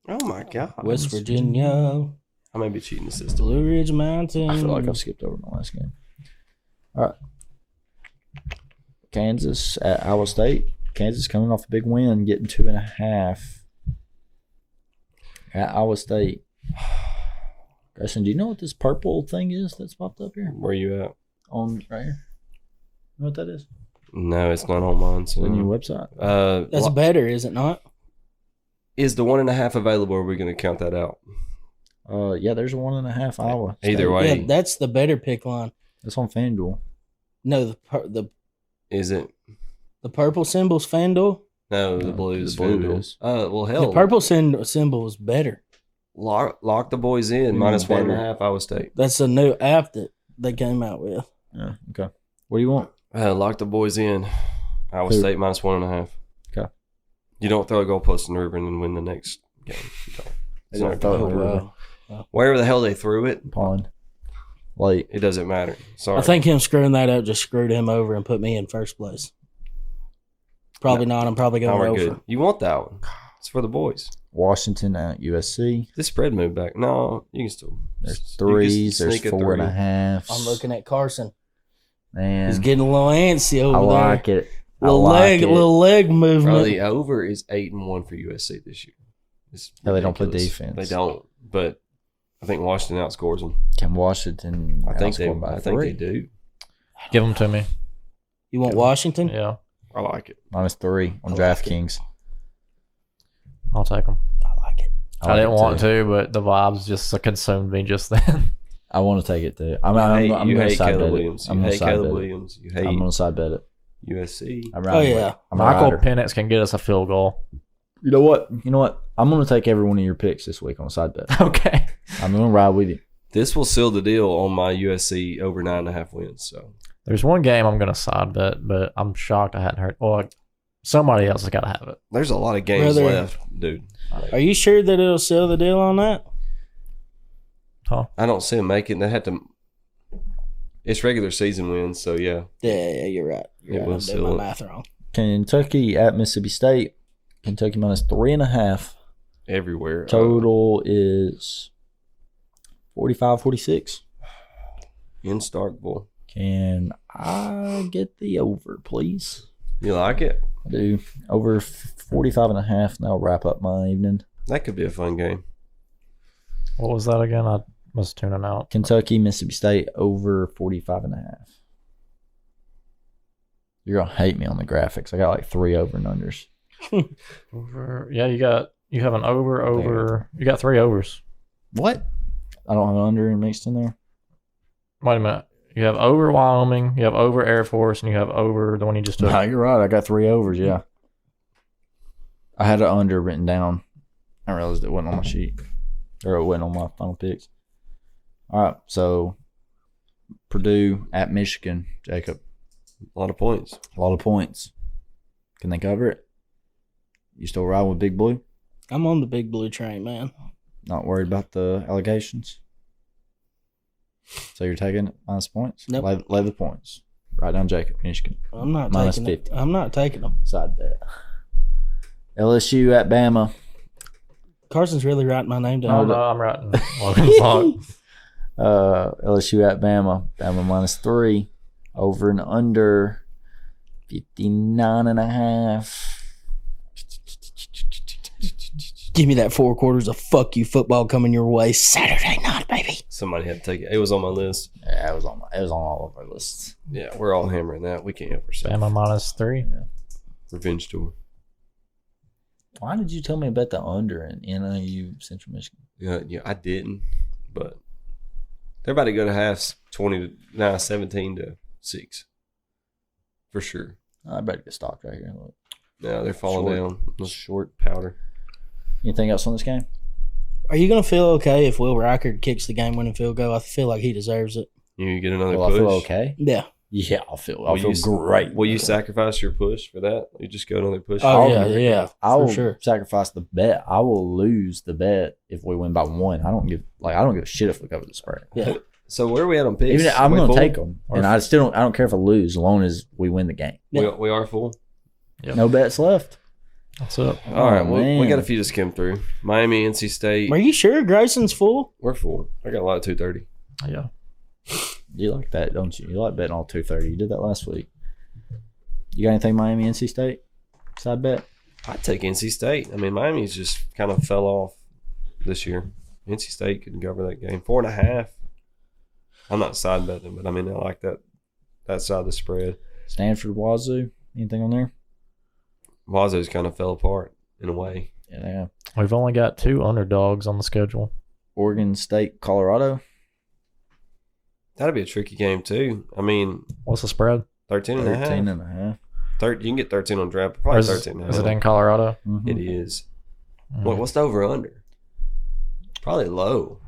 Oh my God, West Virginia, I may be cheating the system. Blue Ridge Mountain. I feel like I've skipped over my last game. All right. Kansas at Iowa State. Kansas coming off a big win, getting 2.5 at Iowa State. Grayson, do you know what this purple thing is that's popped up here? Where you at? On right here. You know what that is? No, it's not on mine. So. The new website. That's better, is it not? Is the 1.5 available? Or are we going to count that out? Yeah, there's a 1.5 Iowa. Either State. way. Yeah, that's the better pick line. That's on FanDuel. No, Is it? the purple symbol's FanDuel. No, the blues. the blue FanDuel. is. Well, The hell, purple symbol is better. lock the boys in. Minus better. 1.5 Iowa State. That's a new app that they came out with. Yeah, okay. What do you want? Lock the boys in. Iowa Who? State minus 1.5. Okay. You don't throw a goalpost in the river and then win the next game. You don't. It's They not don't throw it gonna in the happen. river. Wherever the hell they threw it, Pond. Late. it doesn't matter. Sorry. I think him screwing that up just screwed him over and put me in first place. Probably not. I'm probably No, going we're over. good. You want that one. It's for the boys. Washington at USC. This spread moved back. No, you can still. There's you can threes. There's sneak a 4.5. I'm looking at Carson. Man, He's getting a little antsy I over like there. it. I like Leg, it. little leg movement. Bro, the over is 8-1 for USC this year. It's Yeah, they don't play ridiculous. defense. They don't. But I think Washington outscores them. Can Washington? I think outscore by I think they 3? do. Give them to me. You want Washington? Yeah, I like it. -3 on I like DraftKings. I'll take them. I like it. I like didn't it want too. to, but the vibes just consumed me just then. I want to take it too. I'm going you to hate side bet Caleb it. Williams. I'm You going to hate side Caleb bet it. Williams. You I'm hate going to side bet it. USC. I'm Oh, riding yeah. with it. I'm a Michael rider. Penix can get us a field goal. You know what? I'm going to take every one of your picks this week on a side bet. Okay. I'm going to ride with you. This will seal the deal on my USC over 9.5 wins. So There's one game I'm going to side bet, but I'm shocked I hadn't heard. Well, somebody else has got to have it. there's a lot of games Brother. left, dude. Are you sure that it'll sell the deal on that? I don't see them making. They have to. It's regular season wins, so yeah. Yeah, you're right. It You're right. will I'm doing sell my it. math wrong. Kentucky at Mississippi State. Kentucky minus 3.5. Everywhere. Total is 45-46. In Starkville. Can I get the over, please? You like it? I do. Over 45.5. And that'll wrap up my evening. That could be a fun game. What was that again? I was tuning out. Kentucky, Mississippi State over 45.5. You're going to hate me on the graphics. I got like 3 over and unders. Over. Yeah, you have an over. You got 3 overs. What? I don't have an under mixed in there. Wait a minute. You have over Wyoming, you have over Air Force, and you have over the one you just took. No, you're right. I got 3 overs, yeah. I had an under written down. I realized it wasn't on my sheet. Or it wasn't on my final picks. All right, so Purdue at Michigan, Jacob. A lot of points. A lot of points. Can they cover it? You still riding with Big Blue? I'm on the big blue train, man. Not worried about the allegations. So you're taking it minus points? Nope. Lay the points. Right down Jacob, Michigan. I'm not Minus taking 50. it. I'm not taking them. Side bet. LSU at Bama. Carson's really writing my name Oh, down. no, I'm writing Logan's lock. LSU at Bama. Bama minus 3. Over and under 59.5. Give me that 4 quarters of fuck you football coming your way Saturday night, baby. Somebody had to take it. It was on my list. Yeah, it was on all of our lists. Yeah, we're all hammering that. We can't help ourselves. Bama minus 3. Revenge tour. Why did you tell me about the under in NIU Central Michigan? Yeah, I didn't, but they're about to go to half 17 to 6. For sure. I better get stocked right here. Look. No, they're falling Short. down. Little Short. powder. Anything else on this game? Are you going to feel okay if Will Reichard kicks the game-winning field goal? I feel like he deserves it. You get another Will push. I feel okay? Yeah. Yeah, I'll feel you, great. Will you sacrifice your push for that? You just go another push? Oh, I'll- yeah, I for will sure. sacrifice the bet. I will lose the bet if we win by 1. I don't give a shit if we cover the spread. Yeah. So where are we at on picks? Even I'm We going to full? take them, and I don't care if I lose, as long as we win the game. We are full. Yep. No bets left. What's up? All right, Oh, we man. got a few to skim through. Miami, NC State. Are you sure Grayson's full? We're full. I got a lot of 230. Yeah. You like that, don't you? You like betting all 230. You did that last week. You got anything Miami, NC State? Side bet? I'd take NC State. I mean, Miami's just kind of fell off this year. NC State couldn't cover that game. 4.5. I'm not side betting, but I mean, I like that side of the spread. Stanford, Wazoo. Anything on there? Wazoo's kind of fell apart in a way. Yeah. We've only got 2 underdogs on the schedule. Oregon State, Colorado. That'd be a tricky game, too. I mean, What's the spread? 13 and a half. 13.5. You can get 13 on draft. Or Probably is, 13 and a is half. it in Colorado? Mhm. It is. Mm. What's the over-under? Probably low.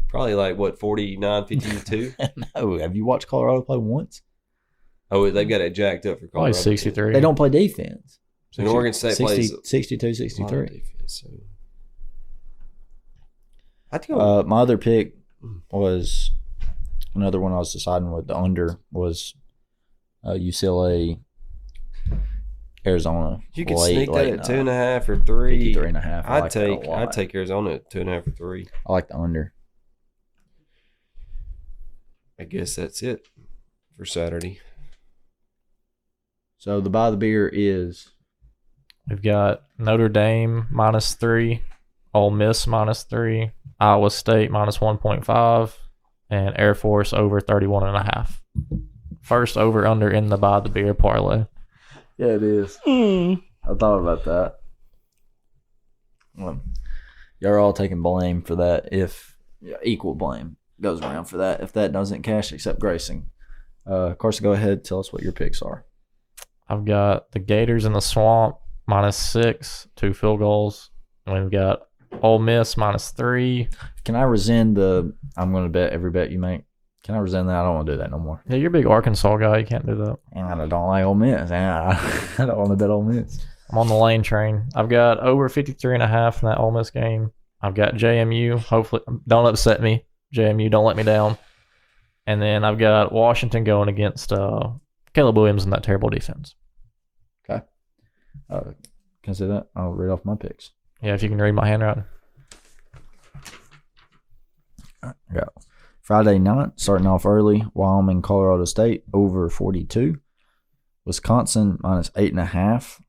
Probably like, 49, 52? No, have you watched Colorado play once? Oh, they've got it jacked up for Probably Colorado. 63. They don't play defense. And Oregon State 60, plays 62, a lot of 63. defense, so. I'd go. My other pick was another one I was deciding with the under was UCLA, Arizona. You could late sneak that at night. 2.5 or 3. 53.5. I like that a lot. I'd take Arizona at 2.5 or 3. I like the under. I guess that's it for Saturday. So the buy the beer is We've got Notre Dame minus 3, Ole Miss minus 3, Iowa State minus 1.5, and Air Force over 31.5. First over under in the buy the beer parlay. Yeah, it is. I thought about that. Well, you're all taking blame for that. If equal blame goes around for that, if that doesn't cash, except Grayson. Carson, go ahead. Tell us what your picks are. I've got the Gators in the Swamp minus 6, 2 field goals. And we've got Ole Miss minus 3. Can I rescind the? I'm going to bet every bet you make. Can I rescind that? I don't want to do that no more. Yeah, you're a big Arkansas guy. You can't do that. And I don't like Ole Miss. I don't want to bet Ole Miss. I'm on the lane train. I've got over 53.5 in that Ole Miss game. I've got JMU. Hopefully, don't upset me. JMU, don't let me down. And then I've got Washington going against Caleb Williams in that terrible defense. Can I say that? I'll read off my picks. Yeah, if you can read my handwriting. Yeah. Friday night, starting off early, Wyoming, Colorado State, over 42. Wisconsin, minus 8.5.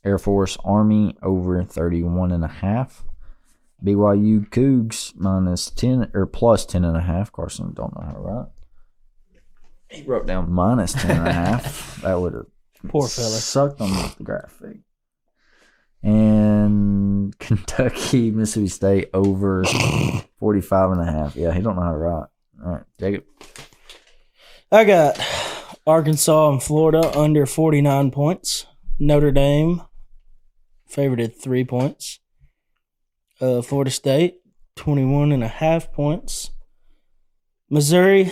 Air Force, Army, over 31.5. BYU Cougs, minus 10, or plus 10.5. Carson, don't know how to write. He wrote down minus 10.5. That would have Poor fella. sucked on the graphic. And Kentucky, Mississippi State, over 45.5. Yeah, he don't know how to write. All right, Jacob. I got Arkansas and Florida under 49 points. Notre Dame favorited 3 points. Florida State 21.5 points. Missouri,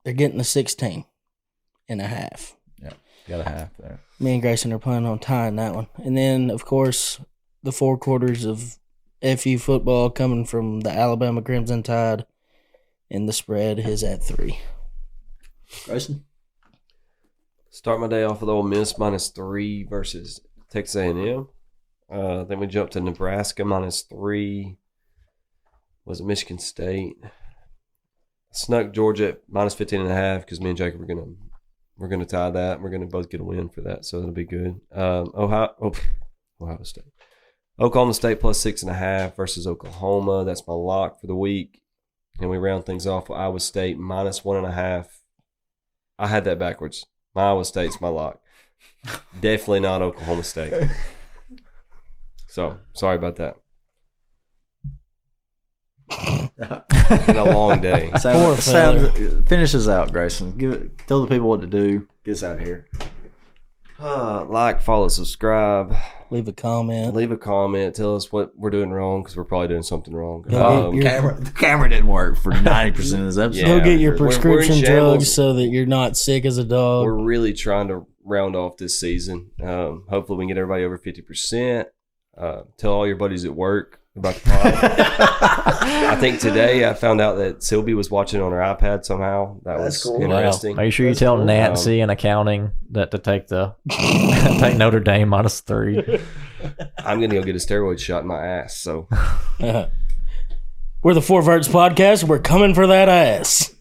they're getting the 16.5. Yeah. Got a half there. Me and Grayson are planning on tying that one. And then, of course, the 4 quarters of FU football coming from the Alabama Crimson Tide, and the spread is at 3. Grayson? Start my day off with Ole Miss -3 versus Texas A&M. Then we jump to Nebraska -3. Was it Michigan State? Snuck Georgia at -15.5 because me and Jacob we're gonna tie that. We're gonna both get a win for that, so it'll be good. Ohio State, Oklahoma State +6.5 versus Oklahoma. That's my lock for the week. And we round things off with Iowa State -1.5. I had that backwards. My Iowa State's my lock. Definitely not Oklahoma State. So sorry about that. Been a long day. Poor fella. Finish us out, Grayson. Tell the people what to do. Get us out of here. Like, follow, subscribe, Leave a comment. leave a comment. Tell us what we're doing wrong because we're probably doing something wrong. Go get your- The camera didn't work for 90% of this episode. Go Yeah, get your we're in prescription shambles. drugs so that you're not sick as a dog. We're really trying to round off this season. Hopefully, we can get everybody over 50%. Tell all your buddies at work about the pod. I think today I found out that Sylvie was watching on her iPad somehow. That was cool. interesting. Make sure you tell Nancy in accounting that to take the take Notre Dame -3. I'm gonna go get a steroid shot in my ass. So We're the Four Verts Podcast. We're coming for that ass.